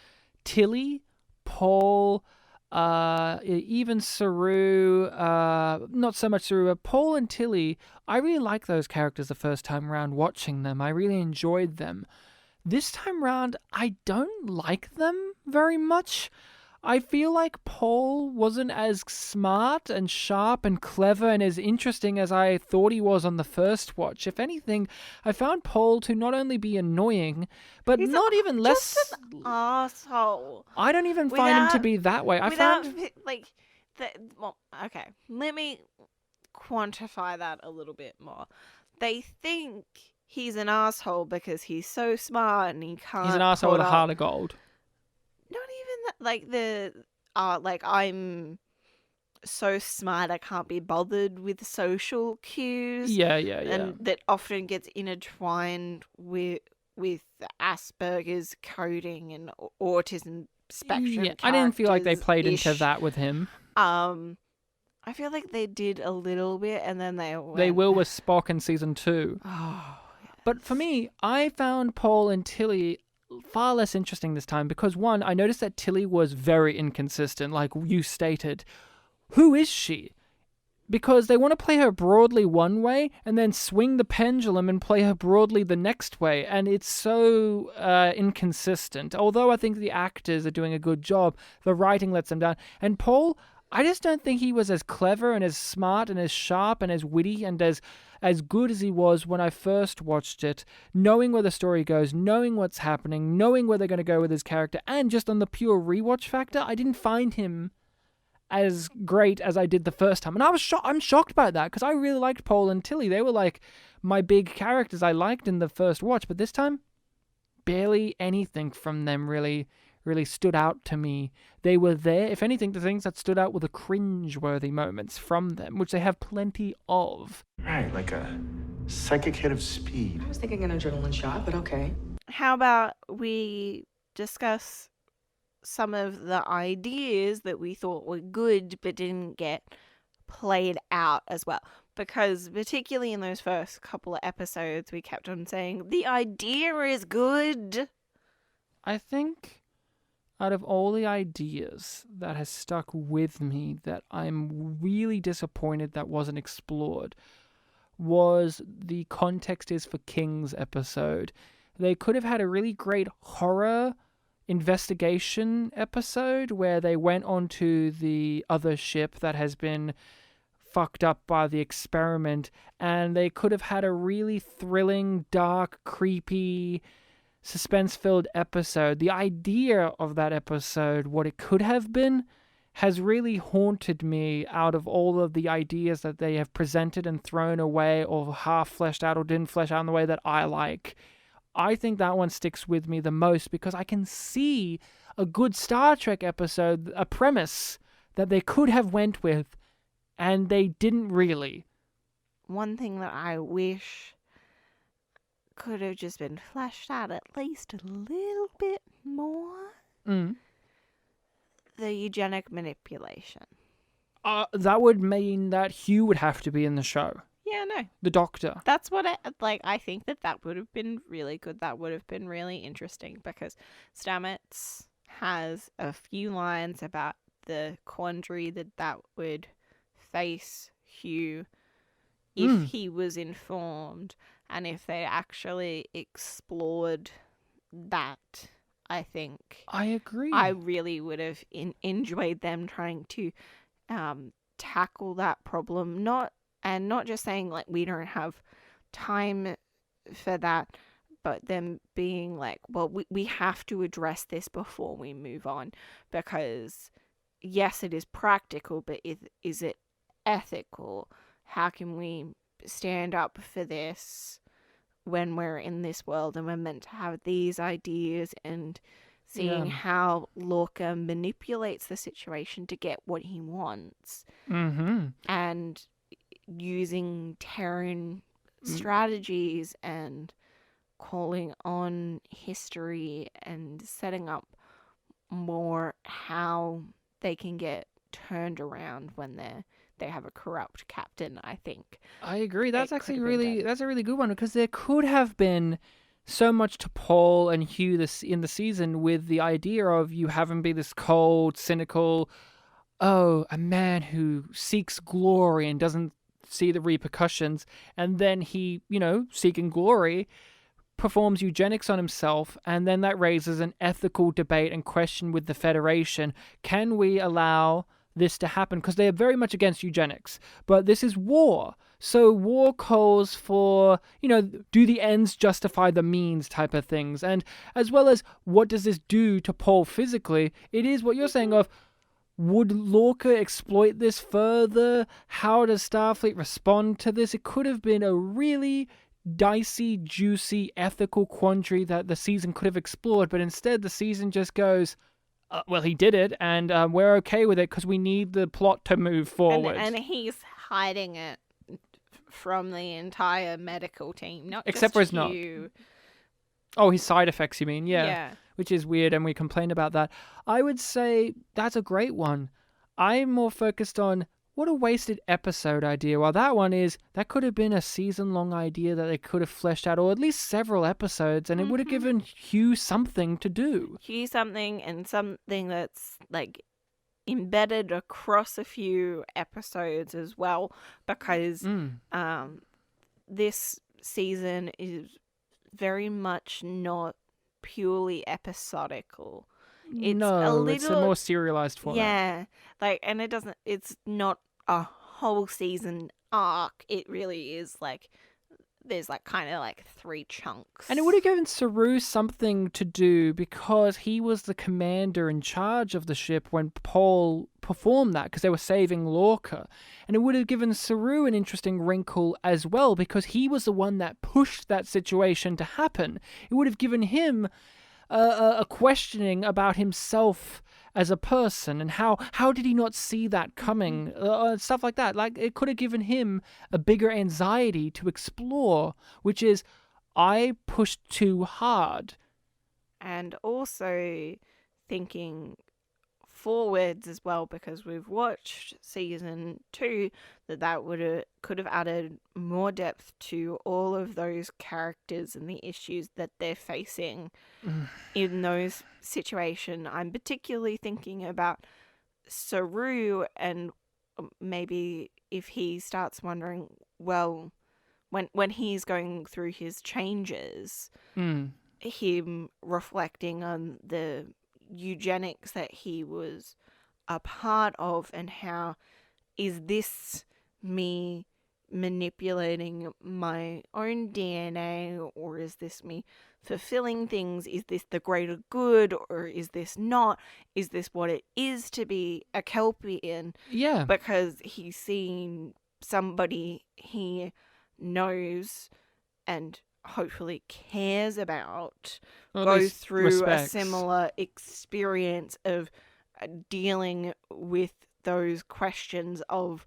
Speaker 1: Tilly, Paul, even Saru, not so much Saru, but Paul and Tilly, I really like those characters the first time round watching them. I really enjoyed them. This time round, I don't like them very much. I feel like Paul wasn't as smart and sharp and clever and as interesting as I thought he was on the first watch. If anything, I found Paul to not only be annoying, but
Speaker 2: He's
Speaker 1: not even less...
Speaker 2: just an asshole.
Speaker 1: I don't even find him to be that way.
Speaker 2: Okay, let me quantify that a little bit more. They think he's an asshole because he's so smart and he can't...
Speaker 1: He's an asshole with a heart of gold.
Speaker 2: Not even that, I'm so smart I can't be bothered with social cues.
Speaker 1: Yeah.
Speaker 2: And that often gets intertwined with Asperger's coding and autism spectrum.
Speaker 1: Yeah, I didn't feel like they played into that with him.
Speaker 2: I feel like they did a little bit, and then they
Speaker 1: will with Spock in season 2.
Speaker 2: Oh, yes.
Speaker 1: But for me, I found Paul and Tilly far less interesting this time because, one, I noticed that Tilly was very inconsistent, like you stated. Who is she? Because they want to play her broadly one way and then swing the pendulum and play her broadly the next way, and it's so inconsistent. Although I think the actors are doing a good job, the writing lets them down. And Paul, I just don't think he was as clever and as smart and as sharp and as witty and as good as he was when I first watched it, knowing where the story goes, knowing what's happening, knowing where they're going to go with his character, and just on the pure rewatch factor, I didn't find him as great as I did the first time. And I'm shocked by that because I really liked Paul and Tilly. They were like my big characters I liked in the first watch, but this time, barely anything from them really stood out to me. They were there. If anything, the things that stood out were the cringe-worthy moments from them, which they have plenty of.
Speaker 11: Right, like a psychic hit of speed.
Speaker 8: I was thinking an adrenaline shot, but okay.
Speaker 2: How about we discuss some of the ideas that we thought were good but didn't get played out as well? Because particularly in those first couple of episodes, we kept on saying, the idea is good.
Speaker 1: I think out of all the ideas that has stuck with me that I'm really disappointed that wasn't explored was the Context is for Kings episode. They could have had a really great horror investigation episode where they went onto the other ship that has been fucked up by the experiment, and they could have had a really thrilling, dark, creepy, suspense-filled episode. The idea of that episode, what it could have been, has really haunted me out of all of the ideas that they have presented and thrown away or half fleshed out or didn't flesh out in the way that I like. I think that one sticks with me the most because I can see a good Star Trek episode, a premise that they could have went with, and they didn't really.
Speaker 2: One thing that I wish could have just been fleshed out at least a little bit more. The eugenic manipulation.
Speaker 1: That would mean that Hugh would have to be in the show.
Speaker 2: Yeah, no.
Speaker 1: The Doctor.
Speaker 2: That's what I think that would have been really good. That would have been really interesting because Stamets has a few lines about the quandary that would face Hugh if he was informed and if they actually explored that. I think
Speaker 1: I agree.
Speaker 2: I really would have enjoyed them trying to tackle that problem. Not just saying like we don't have time for that, but them being like, well, we have to address this before we move on because yes, it is practical, but is it ethical? How can we stand up for this when we're in this world and we're meant to have these ideas, and seeing how Lorca manipulates the situation to get what he wants, and using Terran strategies and calling on history and setting up more how they can get turned around when they have a corrupt captain. I think
Speaker 1: I agree. That's a really good one because there could have been so much to Paul and Hugh in the season with the idea of you having be this cold, cynical, a man who seeks glory and doesn't see the repercussions, and then he, seeking glory, performs eugenics on himself, and then that raises an ethical debate and question with the Federation. Can we allow this to happen? Because they are very much against eugenics, but this is war. So war calls for, do the ends justify the means type of things. And as well as what does this do to Paul physically, it is what you're saying of, would Lorca exploit this further? How does Starfleet respond to this? It could have been a really dicey, juicy, ethical quandary that the season could have explored, but instead the season just goes, well, he did it, and we're okay with it because we need the plot to move forward.
Speaker 2: And he's hiding it from the entire medical team, not
Speaker 1: except
Speaker 2: just
Speaker 1: for his
Speaker 2: Hugh.
Speaker 1: not. Oh, his side effects, you mean?
Speaker 2: Yeah.
Speaker 1: Which is weird, and we complain about that. I would say that's a great one. I'm more focused on what a wasted episode idea. While that could have been a season-long idea that they could have fleshed out, or at least several episodes, and it would have given Hugh something to do.
Speaker 2: Hugh something, and something that's like embedded across a few episodes as well, because this season is very much not purely episodical. It's
Speaker 1: it's a more serialized format.
Speaker 2: Yeah, and it's not a whole season arc. It really is there's kind of 3 chunks.
Speaker 1: And it would have given Saru something to do because he was the commander in charge of the ship when Paul performed that, because they were saving Lorca. And it would have given Saru an interesting wrinkle as well because he was the one that pushed that situation to happen. It would have given him a questioning about himself as a person and how did he not see that coming, stuff like that. It could have given him a bigger anxiety to explore, which is, I pushed too hard.
Speaker 2: And also thinking forwards as well, because we've watched season 2, that could have added more depth to all of those characters and the issues that they're facing in those situations. I'm particularly thinking about Saru, and maybe if he starts wondering, well, when he's going through his changes, him reflecting on the eugenics that he was a part of, and how is this me manipulating my own DNA, or is this me fulfilling things? Is this the greater good, or is this not? Is this what it is to be a Kelpian?
Speaker 1: Yeah.
Speaker 2: Because he's seen somebody he knows and hopefully cares about
Speaker 1: Or at
Speaker 2: go
Speaker 1: least
Speaker 2: through
Speaker 1: respects.
Speaker 2: a similar experience of dealing with those questions of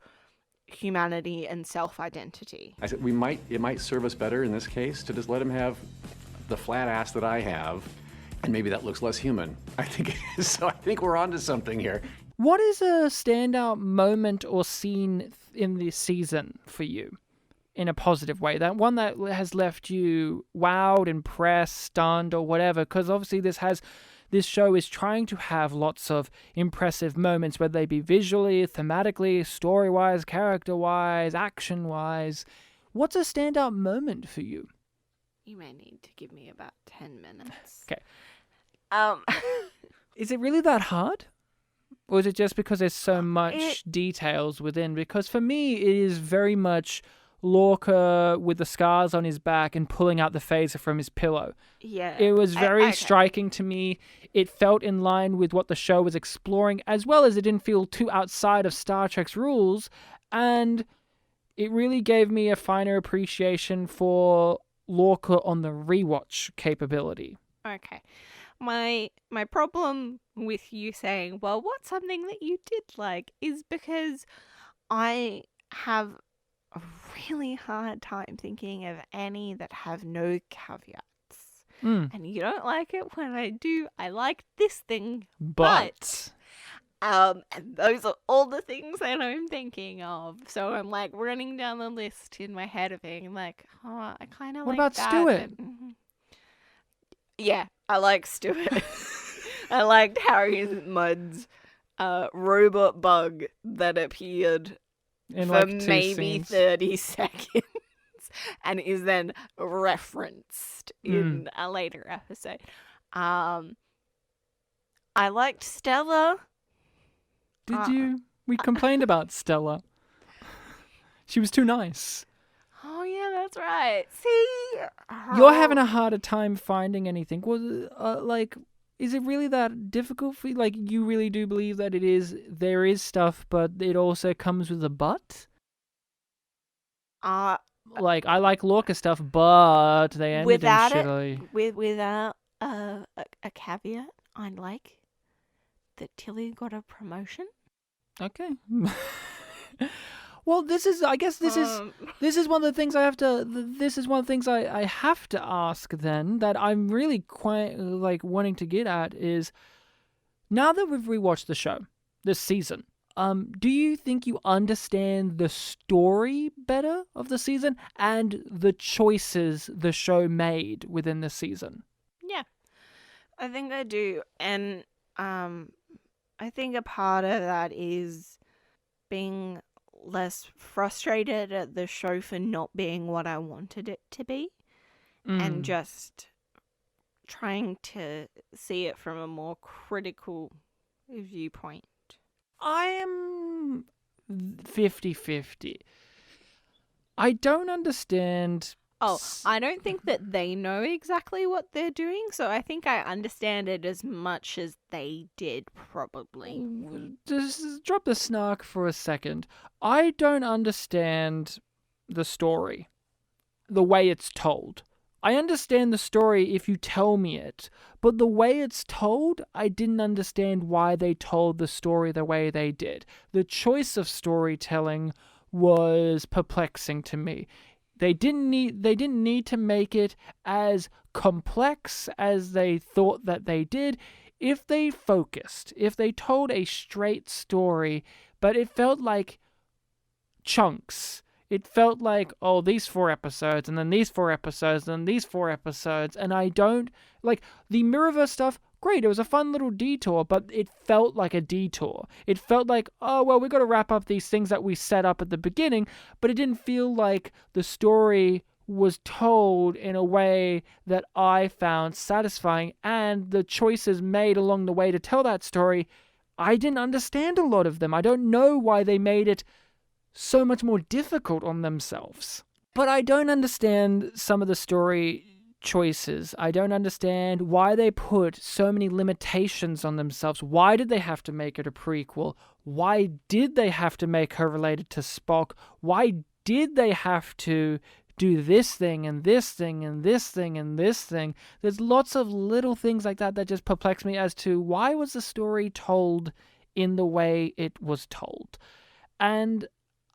Speaker 2: humanity and self-identity.
Speaker 12: I said it might serve us better in this case to just let him have the flat ass that I have, and maybe that looks less human. I think so. I think we're onto something here.
Speaker 1: What is a standout moment or scene in this season for you, in a positive way? That one that has left you wowed, impressed, stunned, or whatever? Because obviously this show is trying to have lots of impressive moments, whether they be visually, thematically, story-wise, character-wise, action-wise. What's a standout moment for you?
Speaker 2: You may need to give me about 10 minutes.
Speaker 1: Okay.
Speaker 2: Is
Speaker 1: it really that hard? Or is it just because there's so much details within? Because for me, it is very much Lorca with the scars on his back and pulling out the phaser from his pillow.
Speaker 2: Yeah.
Speaker 1: It was very striking to me. It felt in line with what the show was exploring, as well as it didn't feel too outside of Star Trek's rules. And it really gave me a finer appreciation for Lorca on the rewatch capability.
Speaker 2: Okay. My problem with you saying, well, what's something that you did like, is because I have a really hard time thinking of any that have no caveats. And you don't like it when I do. I like this thing, but and those are all the things that I'm thinking of. So I'm like running down the list in my head of being like, oh, I kind of like that.
Speaker 1: What about Stewart?
Speaker 2: Yeah, I like Stewart. I liked Harry Mudd's robot bug that appeared
Speaker 1: in
Speaker 2: for
Speaker 1: like
Speaker 2: maybe
Speaker 1: scenes.
Speaker 2: 30 seconds and is then referenced in a later episode. I liked Stella.
Speaker 1: Did you? We complained about Stella. She was too nice.
Speaker 2: Oh, yeah, that's right. See?
Speaker 1: You're having a harder time finding anything. Is it really that difficult for you? Like, you really do believe that there is stuff, but it also comes with a but? Like, I like Lorca stuff, but they ended in shittily.
Speaker 2: Without a caveat, I like that Tilly got a promotion.
Speaker 1: Okay. Well, this is one of the things I have to ask then, that I'm really quite wanting to get at is, now that we've rewatched the show this season, do you think you understand the story better of the season and the choices the show made within the season?
Speaker 2: Yeah, I think I do. And I think a part of that is being less frustrated at the show for not being what I wanted it to be, and just trying to see it from a more critical viewpoint.
Speaker 1: I am 50-50. I don't understand.
Speaker 2: Oh, I don't think that they know exactly what they're doing, so I think I understand it as much as they did, probably.
Speaker 1: Just drop the snark for a second. I don't understand the story, the way it's told. I understand the story if you tell me it, but the way it's told, I didn't understand why they told the story the way they did. The choice of storytelling was perplexing to me. They didn't need to make it as complex as they thought that they did. If they told a straight story, but it felt like chunks. It felt like, oh, these 4 episodes, and then these 4 episodes, and then these 4 episodes, and I don't... Like, the Mirrorverse stuff, great, it was a fun little detour, but it felt like a detour. It felt like, oh, well, we've got to wrap up these things that we set up at the beginning, but it didn't feel like the story was told in a way that I found satisfying, and the choices made along the way to tell that story, I didn't understand a lot of them. I don't know why they made it so much more difficult on themselves. But I don't understand some of the story choices. I don't understand why they put so many limitations on themselves. Why did they have to make it a prequel? Why did they have to make her related to Spock? Why did they have to do this thing and this thing and this thing and this thing? There's lots of little things like that that just perplex me as to why was the story told in the way it was told. And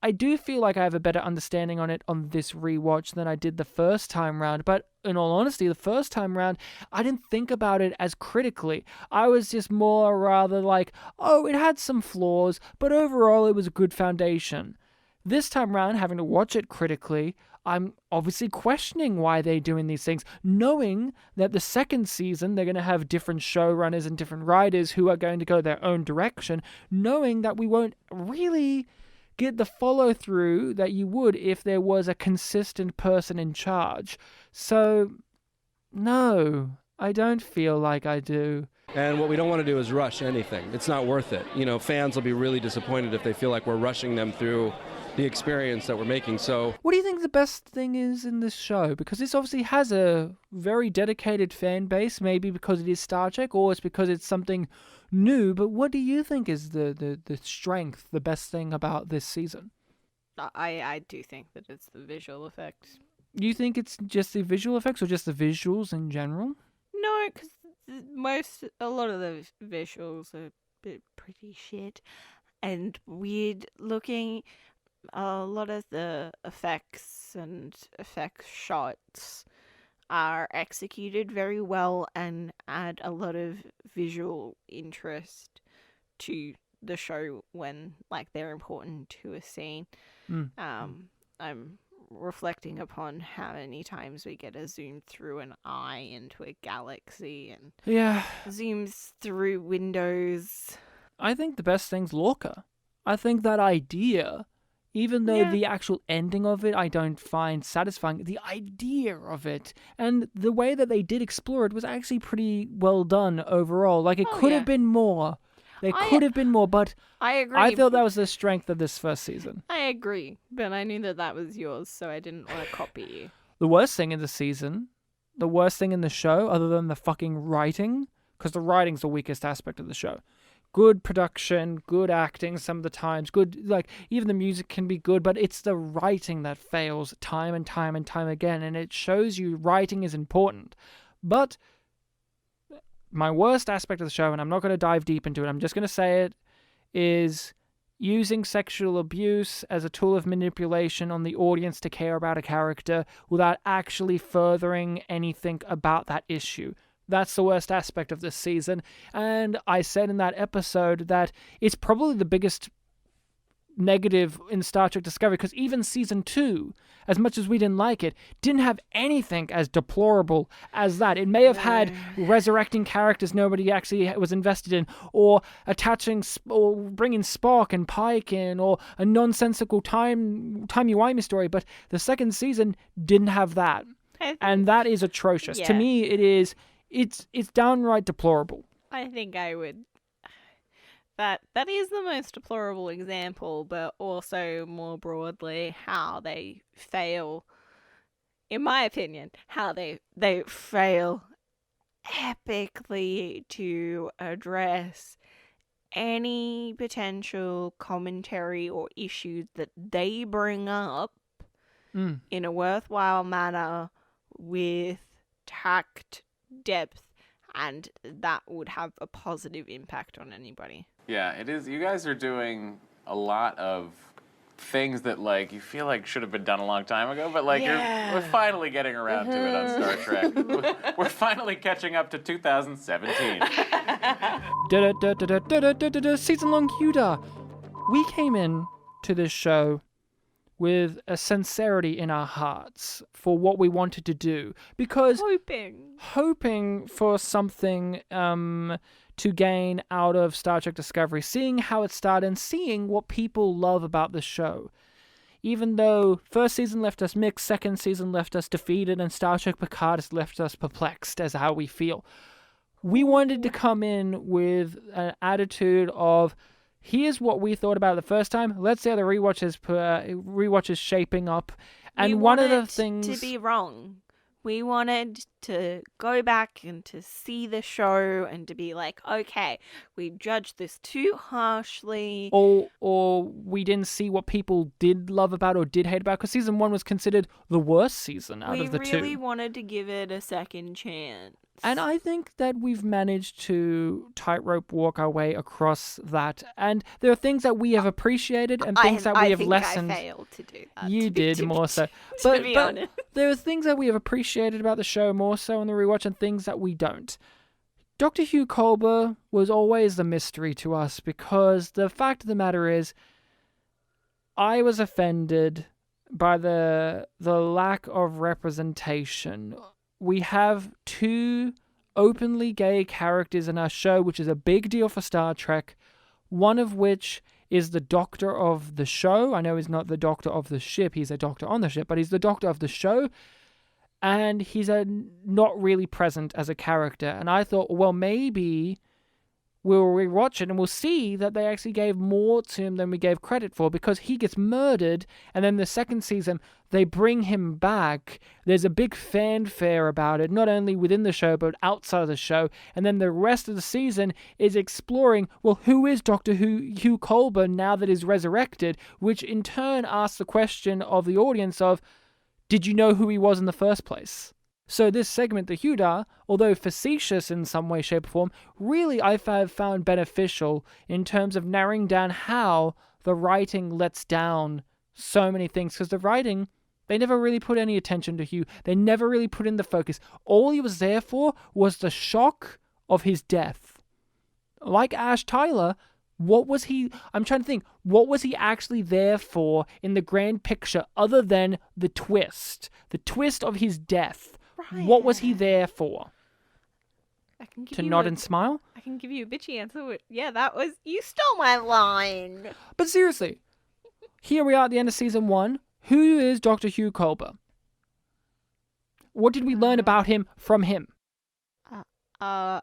Speaker 1: I do feel like I have a better understanding on it on this rewatch than I did the first time round, but in all honesty, the first time round, I didn't think about it as critically. I was just more rather like, oh, it had some flaws, but overall it was a good foundation. This time round, having to watch it critically, I'm obviously questioning why they're doing these things, knowing that the second season they're going to have different showrunners and different writers who are going to go their own direction, knowing that we won't really get the follow-through that you would if there was a consistent person in charge. So, no, I don't feel like I do.
Speaker 13: And what we don't want to do is rush anything. It's not worth it. You know, fans will be really disappointed if they feel like we're rushing them through the experience that we're making. So,
Speaker 1: what do you think the best thing is in this show? Because this obviously has a very dedicated fan base, maybe because it is Star Trek, or it's because it's something new, but what do you think is the strength, the best thing about this season?
Speaker 2: I do think that it's the visual effects.
Speaker 1: You think it's just the visual effects or just the visuals in general?
Speaker 2: No, because a lot of the visuals are pretty shit and weird looking. A lot of the effects and effects shots are executed very well and add a lot of visual interest to the show when they're important to a scene. I'm reflecting upon how many times we get a zoom through an eye into a galaxy and zooms through windows.
Speaker 1: I think the best thing's Lorca. I think that idea, even though the actual ending of it I don't find satisfying, the idea of it and the way that they did explore it was actually pretty well done overall. It could have been more. Could have been more, but
Speaker 2: I agree.
Speaker 1: I thought that was the strength of this first season.
Speaker 2: I agree, but I knew that was yours, so I didn't want to copy you.
Speaker 1: The worst thing in the season, the worst thing in the show, other than the fucking writing, because the writing's the weakest aspect of the show. Good production, good acting some of the times, good, even the music can be good, but it's the writing that fails time and time and time again, and it shows you writing is important. But my worst aspect of the show, and I'm not going to dive deep into it, I'm just going to say it, is using sexual abuse as a tool of manipulation on the audience to care about a character without actually furthering anything about that issue. That's the worst aspect of this season. And I said in that episode that it's probably the biggest negative in Star Trek Discovery, because even season 2, as much as we didn't like it, didn't have anything as deplorable as that. It may have had resurrecting characters nobody actually was invested in, or attaching or bringing Spock and Pike in, or a nonsensical timey-wimey story, but the second season didn't have that. And that is atrocious. To me, it's downright deplorable.
Speaker 2: I think I would. That is the most deplorable example, but also more broadly how they fail, in my opinion, how they fail epically to address any potential commentary or issues that they bring up in a worthwhile manner with tact, depth, and that would have a positive impact on anybody.
Speaker 14: Yeah, it is. You guys are doing a lot of things that you feel like should have been done a long time ago, but we're finally getting around to it on Star Trek. We're finally catching up to 2017.
Speaker 1: Season-long Cuda. We came in to this show with a sincerity in our hearts for what we wanted to do, because hoping for something to gain out of Star Trek Discovery, seeing how it started and seeing what people love about the show. even though first season left us mixed, second season left us defeated, and Star Trek Picard has left us perplexed as how we feel. We wanted to come in with an attitude of, here's what we thought about it the first time. Let's see how the rewatch is shaping up. And one of the things
Speaker 2: to be wrong. We wanted to go back and to see the show and to be like, okay, we judged this too harshly.
Speaker 1: Or we didn't see what people did love about or did hate about, because season 1 was considered the worst season out of the two.
Speaker 2: We really wanted to give it a second chance.
Speaker 1: And I think that we've managed to tightrope walk our way across that. And there are things that we have appreciated and things that we have lessened.
Speaker 2: I failed to do that.
Speaker 1: You did more so.
Speaker 2: To be honest.
Speaker 1: There are things that we have appreciated about the show more so in the rewatch and things that we don't. Dr. Hugh Kolber was always the mystery to us, because the fact of the matter is, I was offended by the lack of representation. We have 2 openly gay characters in our show, which is a big deal for Star Trek, one of which is the doctor of the show. I know he's not the doctor of the ship, he's a doctor on the ship, but he's the doctor of the show, and he's not really present as a character. And I thought, well, maybe we'll rewatch it and we'll see that they actually gave more to him than we gave credit for, because he gets murdered, and then the second season they bring him back. There's a big fanfare about it, not only within the show but outside of the show, and then the rest of the season is exploring, well, who is Dr. Hugh Kolber now that he's resurrected, which in turn asks the question of the audience of, did you know who he was in the first place? So this segment, the Hudar, although facetious in some way, shape, or form, really I have found beneficial in terms of narrowing down how the writing lets down so many things. Because the writing, they never really put any attention to Hugh. They never really put in the focus. All he was there for was the shock of his death. Like Ash Tyler, what was he... I'm trying to think, what was he actually there for in the grand picture other than the twist? The twist of his death.
Speaker 2: Ryan.
Speaker 1: What was he there for?
Speaker 2: I can give
Speaker 1: To
Speaker 2: you
Speaker 1: nod and smile?
Speaker 2: I can give you a bitchy answer. Yeah, that was... You stole my line.
Speaker 1: But seriously, here we are at the end of season 1. Who is Dr. Hugh Kolber? What did we learn about him from him?
Speaker 2: I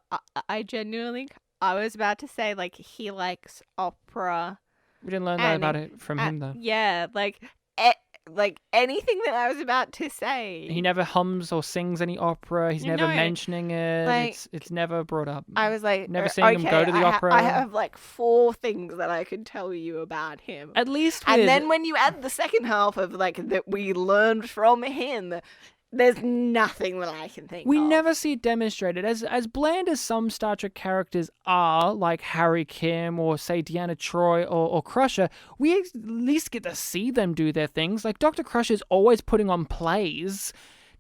Speaker 2: genuinely... I was about to say, like, he likes opera.
Speaker 1: We didn't learn that about it from him, though.
Speaker 2: Yeah, like anything that I was about to say.
Speaker 1: He never hums or sings any opera. He's never mentioning it.
Speaker 2: Like,
Speaker 1: it's never brought up.
Speaker 2: I was like,
Speaker 1: never seeing him go to the opera.
Speaker 2: I have like 4 things that I could tell you about him.
Speaker 1: At least
Speaker 2: and then when you add the second half of like that we learned from him, there's nothing that I can think
Speaker 1: we
Speaker 2: of.
Speaker 1: never see it demonstrated. As bland as some Star Trek characters are, like Harry Kim or, say, Deanna Troi or Crusher, we at least get to see them do their things. Like, Dr. Crusher's always putting on plays.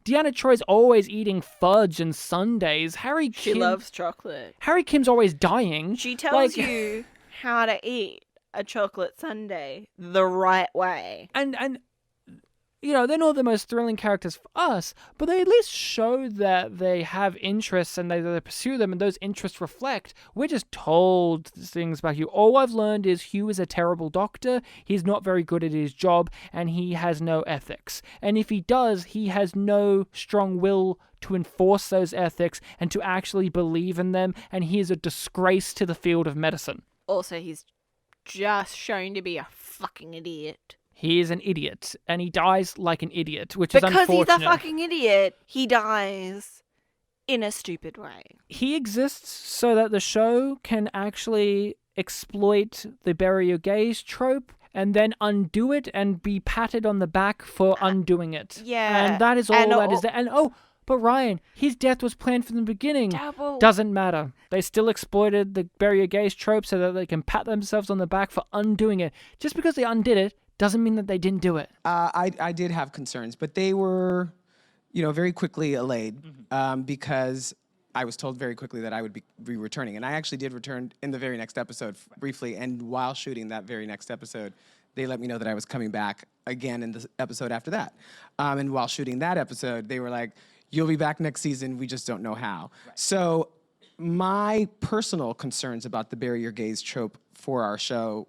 Speaker 1: Deanna Troy's always eating fudge and sundaes.
Speaker 2: She loves chocolate.
Speaker 1: Harry Kim's always dying.
Speaker 2: She tells you how to eat a chocolate sundae the right way.
Speaker 1: And you know, they're not the most thrilling characters for us, but they at least show that they have interests and they pursue them, and those interests reflect. We're just told things about Hugh. All I've learned is Hugh is a terrible doctor, he's not very good at his job, and he has no ethics. And if he does, he has no strong will to enforce those ethics and to actually believe in them, and he is a disgrace to the field of medicine.
Speaker 2: Also, he's just shown to be a fucking idiot.
Speaker 1: He is an idiot, and he dies like an idiot, which is unfortunate.
Speaker 2: Because he's a fucking idiot, he dies in a stupid way.
Speaker 1: He exists so that the show can actually exploit the bury your gaze trope and then undo it and be patted on the back for undoing it.
Speaker 2: Yeah.
Speaker 1: And that is all that is there. And but Ryan, his death was planned from the beginning. Doesn't matter. They still exploited the bury your gaze trope so that they can pat themselves on the back for undoing it. Just because they undid it doesn't mean that they didn't do it.
Speaker 15: I did have concerns, but they were, very quickly allayed because I was told very quickly that I would be returning. And I actually did return in the very next episode briefly. And while shooting that very next episode, they let me know that I was coming back again in the episode after that. And while shooting that episode, they were like, you'll be back next season. We just don't know how. Right. So my personal concerns about the bury your gaze trope for our show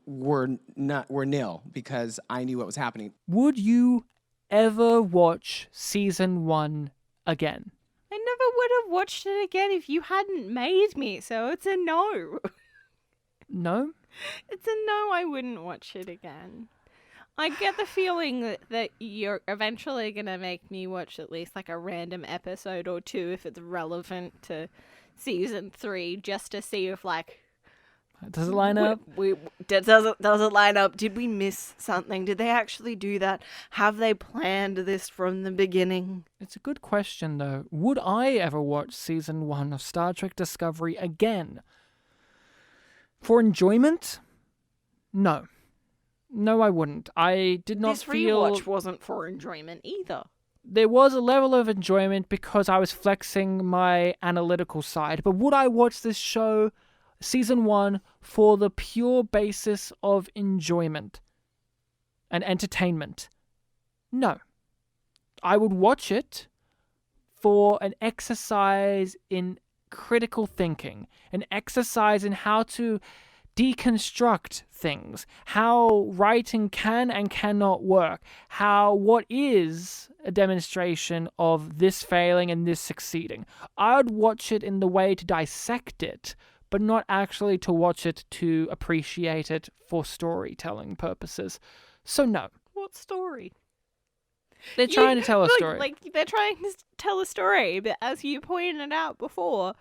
Speaker 15: were nil because I knew what was happening.
Speaker 1: Would you ever watch season 1 again?
Speaker 2: I never would have watched it again if you hadn't made me, so it's a no.
Speaker 1: No?
Speaker 2: It's a no, I wouldn't watch it again. I get the feeling that you're eventually going to make me watch at least like a random episode or two if it's relevant to season 3, just to see if like...
Speaker 1: Does it line up?
Speaker 2: Does it line up? Did we miss something? Did they actually do that? Have they planned this from the beginning?
Speaker 1: It's a good question, though. Would I ever watch season 1 of Star Trek Discovery again? For enjoyment? No. No, I wouldn't. I did not
Speaker 2: This
Speaker 1: feel...
Speaker 2: rewatch wasn't for enjoyment either.
Speaker 1: There was a level of enjoyment because I was flexing my analytical side. But would I watch this show, season 1, for the pure basis of enjoyment and entertainment? No. I would watch it for an exercise in critical thinking, an exercise in how to deconstruct things, how writing can and cannot work, what is a demonstration of this failing and this succeeding. I would watch it in the way to dissect it, but not actually to watch it to appreciate it for storytelling purposes. So no.
Speaker 2: What story?
Speaker 1: They're trying to tell a story.
Speaker 2: Like, they're trying to tell a story, but as you pointed out before,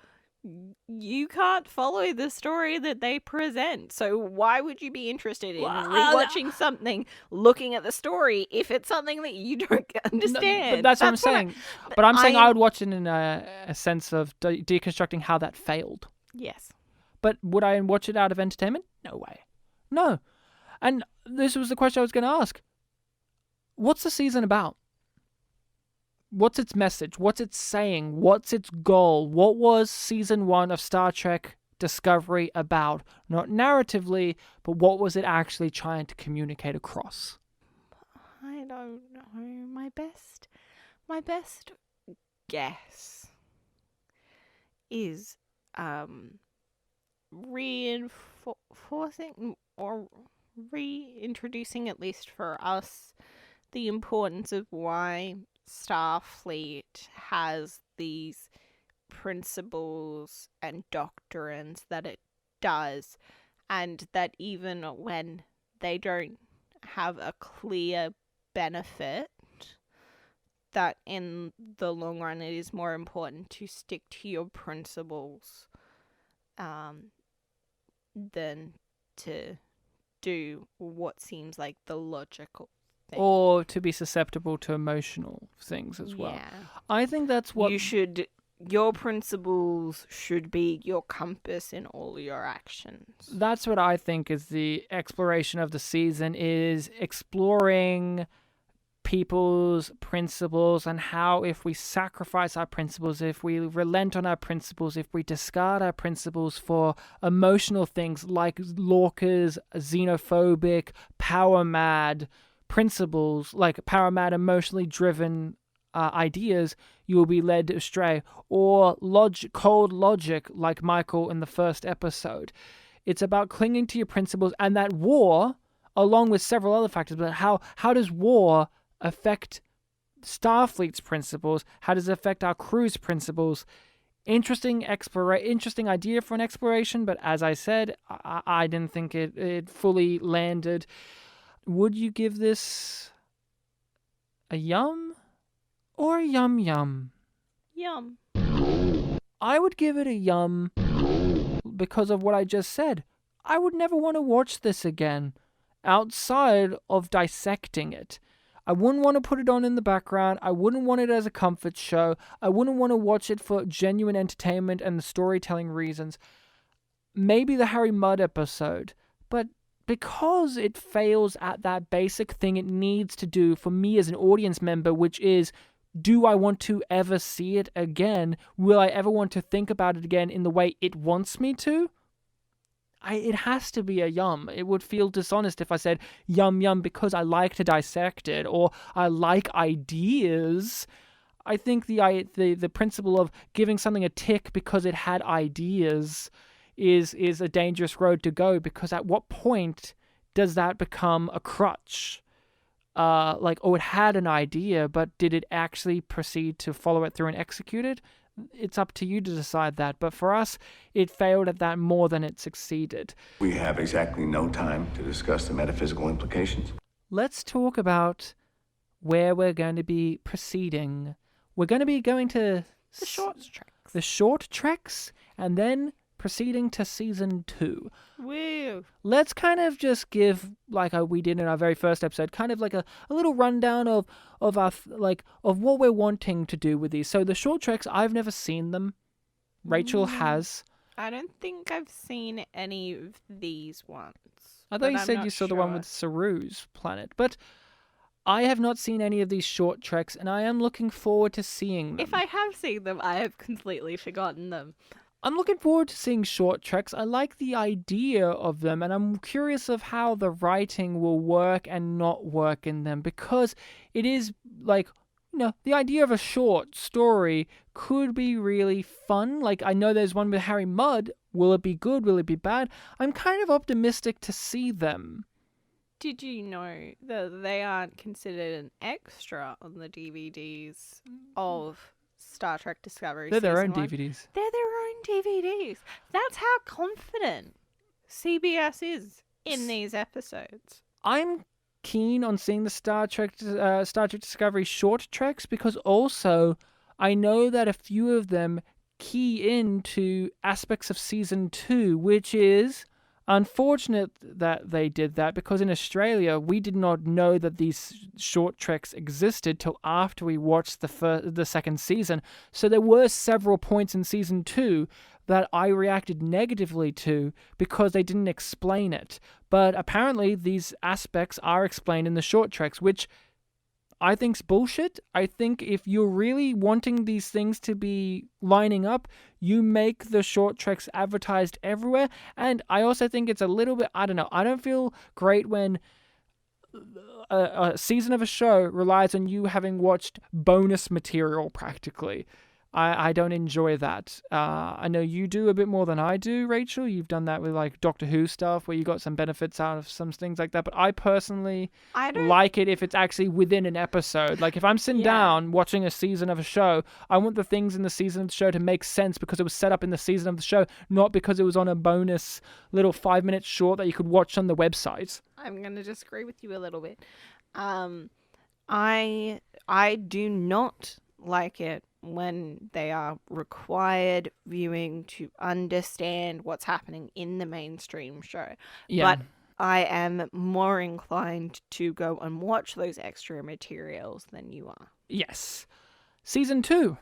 Speaker 2: you can't follow the story that they present. So why would you be interested in rewatching something, looking at the story, if it's something that you don't understand?
Speaker 1: No, but that's what I'm saying. But I'm saying I would watch it in a sense of deconstructing how that failed.
Speaker 2: Yes.
Speaker 1: But would I watch it out of entertainment? No way. No. And this was the question I was going to ask. What's the season about? What's its message? What's it saying? What's its goal? What was season 1 of Star Trek Discovery about? Not narratively, but what was it actually trying to communicate across?
Speaker 2: I don't know. My best guess is reinforcing or reintroducing, at least for us, the importance of why Starfleet has these principles and doctrines that it does, and that even when they don't have a clear benefit, that in the long run it is more important to stick to your principles than to do what seems like the logical thing.
Speaker 1: Or to be susceptible to emotional things as well.
Speaker 2: Yeah.
Speaker 1: I think that's what...
Speaker 2: Your principles should be your compass in all your actions.
Speaker 1: That's what I think is the exploration of the season, is exploring people's principles and how if we sacrifice our principles, if we relent on our principles, if we discard our principles for emotional things like Lorca's xenophobic, power-mad principles, like power-mad, emotionally driven ideas, you will be led astray. Or cold logic, like Michael in the first episode. It's about clinging to your principles, and that war, along with several other factors, but how does war affect Starfleet's principles? How does it affect our crew's principles? Interesting idea for an exploration, but as I said, I didn't think it fully landed. Would you give this a yum or a yum yum?
Speaker 2: Yum.
Speaker 1: I would give it a yum because of what I just said. I would never want to watch this again outside of dissecting it. I wouldn't want to put it on in the background. I wouldn't want it as a comfort show. I wouldn't want to watch it for genuine entertainment and the storytelling reasons. Maybe the Harry Mudd episode, but because it fails at that basic thing it needs to do for me as an audience member, which is, do I want to ever see it again? Will I ever want to think about it again in the way it wants me to? It has to be a yum. It would feel dishonest if I said yum yum because I like to dissect it or I like ideas. I think the principle of giving something a tick because it had ideas is a dangerous road to go, because at what point does that become a crutch? It had an idea, but did it actually proceed to follow it through and execute it? It's up to you to decide that. But for us, it failed at that more than it succeeded.
Speaker 11: We have exactly no time to discuss the metaphysical implications.
Speaker 1: Let's talk about where we're going to be proceeding. We're going to be going to
Speaker 2: The short treks.
Speaker 1: The short treks, and then proceeding to season 2.
Speaker 2: Woo!
Speaker 1: Let's kind of just give, like we did in our very first episode, kind of like a little rundown of what we're wanting to do with these. So the short treks, I've never seen them. Rachel has.
Speaker 2: I don't think I've seen any of these ones.
Speaker 1: I thought you said you saw the one with Saru's planet, but I have not seen any of these short treks, and I am looking forward to seeing them.
Speaker 2: If I have seen them, I have completely forgotten them.
Speaker 1: I'm looking forward to seeing short treks. I like the idea of them, and I'm curious of how the writing will work and not work in them, because it is the idea of a short story could be really fun. I know there's one with Harry Mudd. Will it be good? Will it be bad? I'm kind of optimistic to see them.
Speaker 2: Did you know that they aren't considered an extra on the DVDs of Star Trek Discovery
Speaker 1: They're their
Speaker 2: Season
Speaker 1: own
Speaker 2: 1?
Speaker 1: DVDs.
Speaker 2: They're their own DVDs. That's how confident CBS is in these episodes.
Speaker 1: I'm keen on seeing the Star Trek Discovery short treks, because also I know that a few of them key into aspects of season 2, which is unfortunate that they did that, because in Australia we did not know that these short treks existed till after we watched the second season. So there were several points in season 2 that I reacted negatively to because they didn't explain it. But apparently these aspects are explained in the short treks, which I think's bullshit. I think if you're really wanting these things to be lining up, you make the short treks advertised everywhere. And I also think it's a little bit, I don't know, I don't feel great when a season of a show relies on you having watched bonus material practically. I don't enjoy that. I know you do a bit more than I do, Rachel. You've done that with Doctor Who stuff where you got some benefits out of some things like that. But I personally like it if it's actually within an episode. If I'm sitting down watching a season of a show, I want the things in the season of the show to make sense because it was set up in the season of the show, not because it was on a bonus little 5-minute short that you could watch on the website.
Speaker 2: I'm going to disagree with you a little bit. I do not like it when they are required viewing to understand what's happening in the mainstream show.
Speaker 1: Yeah.
Speaker 2: But I am more inclined to go and watch those extra materials than you are.
Speaker 1: Yes. Season 2.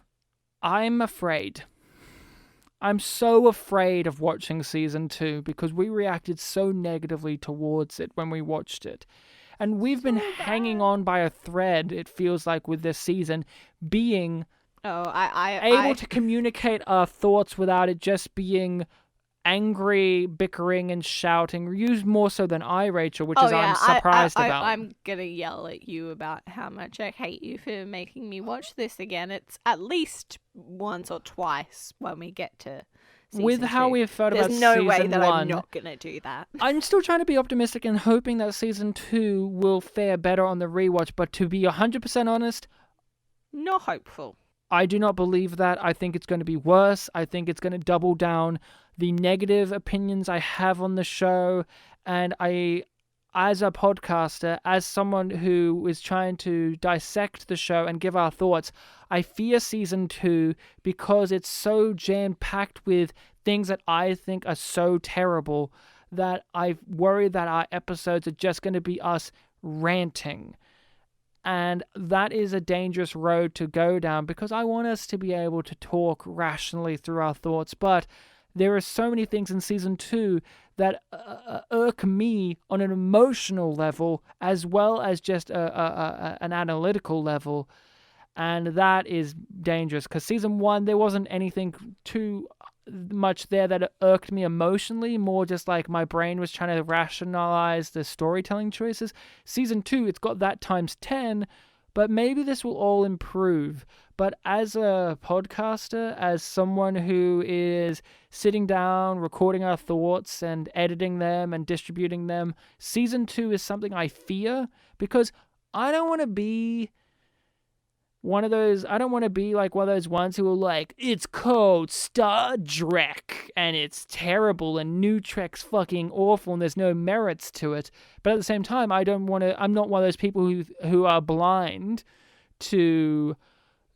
Speaker 1: I'm afraid. I'm so afraid of watching season 2 because we reacted so negatively towards it when we watched it. And we've been hanging on by a thread, it feels like, with this season, being able to communicate our thoughts without it just being angry, bickering, and shouting. Used more so than I, Rachel, which is I'm surprised about.
Speaker 2: I'm going to yell at you about how much I hate you for making me watch this again. It's at least once or twice when we get to season
Speaker 1: with
Speaker 2: 2.
Speaker 1: how we've felt about
Speaker 2: There's
Speaker 1: season 1.
Speaker 2: no way that I'm not going to do that.
Speaker 1: I'm still trying to be optimistic and hoping that season 2 will fare better on the rewatch, but to be 100% honest,
Speaker 2: not hopeful.
Speaker 1: I do not believe that. I think it's going to be worse. I think it's going to double down the negative opinions I have on the show. And I, as a podcaster, as someone who is trying to dissect the show and give our thoughts, I fear season 2 because it's so jam-packed with things that I think are so terrible that I worry that our episodes are just going to be us ranting. And that is a dangerous road to go down because I want us to be able to talk rationally through our thoughts. But there are so many things in season 2 that irk me on an emotional level as well as just an analytical level. And that is dangerous because season 1, there wasn't anything too much there that irked me emotionally, more just like my brain was trying to rationalize the storytelling choices. Season 2, it's got that times 10, but maybe this will all improve. But as a podcaster, as someone who is sitting down, recording our thoughts and editing them and distributing them, season 2 is something I fear, because I don't want to be one of those ones who are like, it's called Star Trek and it's terrible and New Trek's fucking awful and there's no merits to it. But at the same time, I'm not one of those people who are blind to,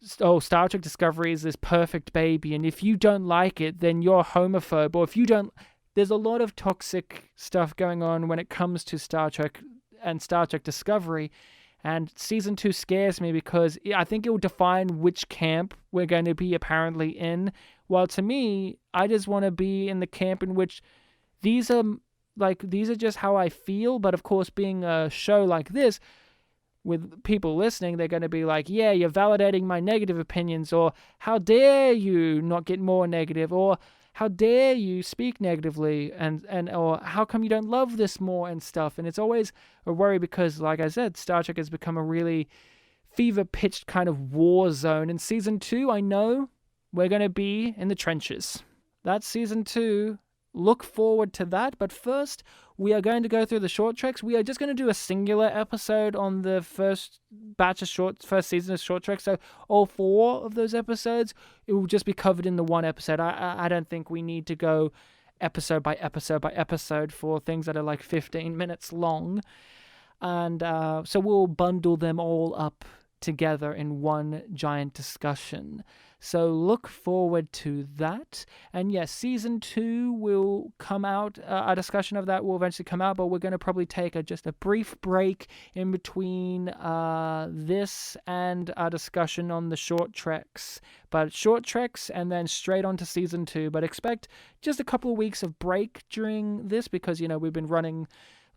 Speaker 1: Star Trek Discovery is this perfect baby, and if you don't like it, then you're homophobe, or if you don't, there's a lot of toxic stuff going on when it comes to Star Trek and Star Trek Discovery. And season 2 scares me because I think it will define which camp we're going to be apparently in. While to me, I just want to be in the camp in which these are just how I feel. But of course, being a show like this, with people listening, they're going to be like, yeah, you're validating my negative opinions, or how dare you not get more negative, or how dare you speak negatively, or how come you don't love this more and stuff. And it's always a worry because, like I said, Star Trek has become a really fever-pitched kind of war zone. In season 2, I know we're going to be in the trenches. That's season 2. Look forward to that. But first, we are going to go through the short treks. We are just going to do a singular episode on the first season of short treks. So all 4 of those episodes, it will just be covered in the one episode. I don't think we need to go episode by episode by episode for things that are like 15 minutes long. And so we'll bundle them all up together in one giant discussion. So look forward to that. And yes, season 2 will come out. A discussion of that will eventually come out, but we're going to probably take just a brief break in between this and our discussion on the short treks. But short treks and then straight on to season 2. But expect just a couple of weeks of break during this because, we've been running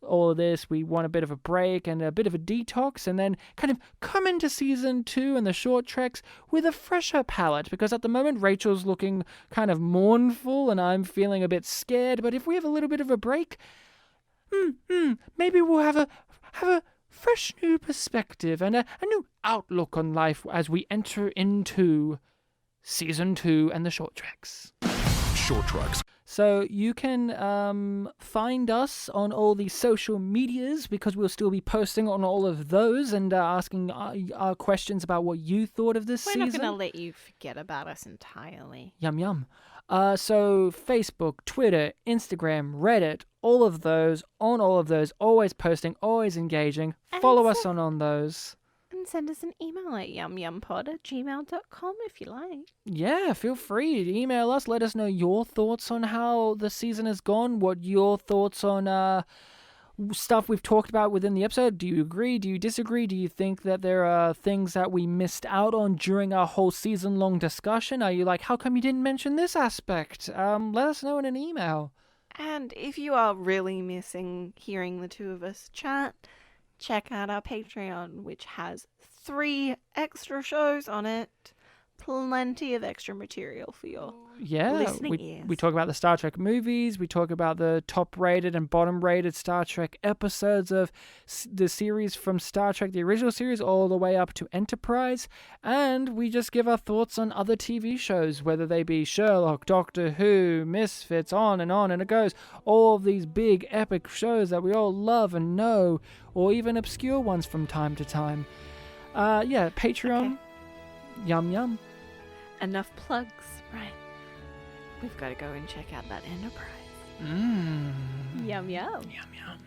Speaker 1: all of this. We want a bit of a break and a bit of a detox, and then kind of come into season 2 and the short treks with a fresher palette, because at the moment Rachel's looking kind of mournful and I'm feeling a bit scared. But if we have a little bit of a break, maybe we'll have a fresh new perspective and a new outlook on life as we enter into season 2 and the short treks. Short treks. So you can find us on all the social medias, because we'll still be posting on all of those and asking our questions about what you thought of this season.
Speaker 2: We're not going to let you forget about us entirely.
Speaker 1: Yum yum. So Facebook, Twitter, Instagram, Reddit, all of those, always posting, always engaging. Follow us on those.
Speaker 2: And send us an email at yumyumpod@gmail.com if you like.
Speaker 1: Yeah, feel free to email us. Let us know your thoughts on how the season has gone, what your thoughts on stuff we've talked about within the episode. Do you agree? Do you disagree? Do you think that there are things that we missed out on during our whole season-long discussion? Are you like, how come you didn't mention this aspect? Let us know in an email.
Speaker 2: And if you are really missing hearing the two of us chat, check out our Patreon, which has 3 extra shows on it. Plenty of extra material for your listening ears.
Speaker 1: We talk about the Star Trek movies. We talk about the top-rated and bottom-rated Star Trek episodes of the series from Star Trek, the original series, all the way up to Enterprise. And we just give our thoughts on other TV shows, whether they be Sherlock, Doctor Who, Misfits, on, and it goes. All of these big, epic shows that we all love and know, or even obscure ones from time to time. Patreon. Okay. Yum yum.
Speaker 2: Enough plugs, right? We've got to go and check out that Enterprise.
Speaker 1: Mmm.
Speaker 2: Yum yum.
Speaker 1: Yum yum.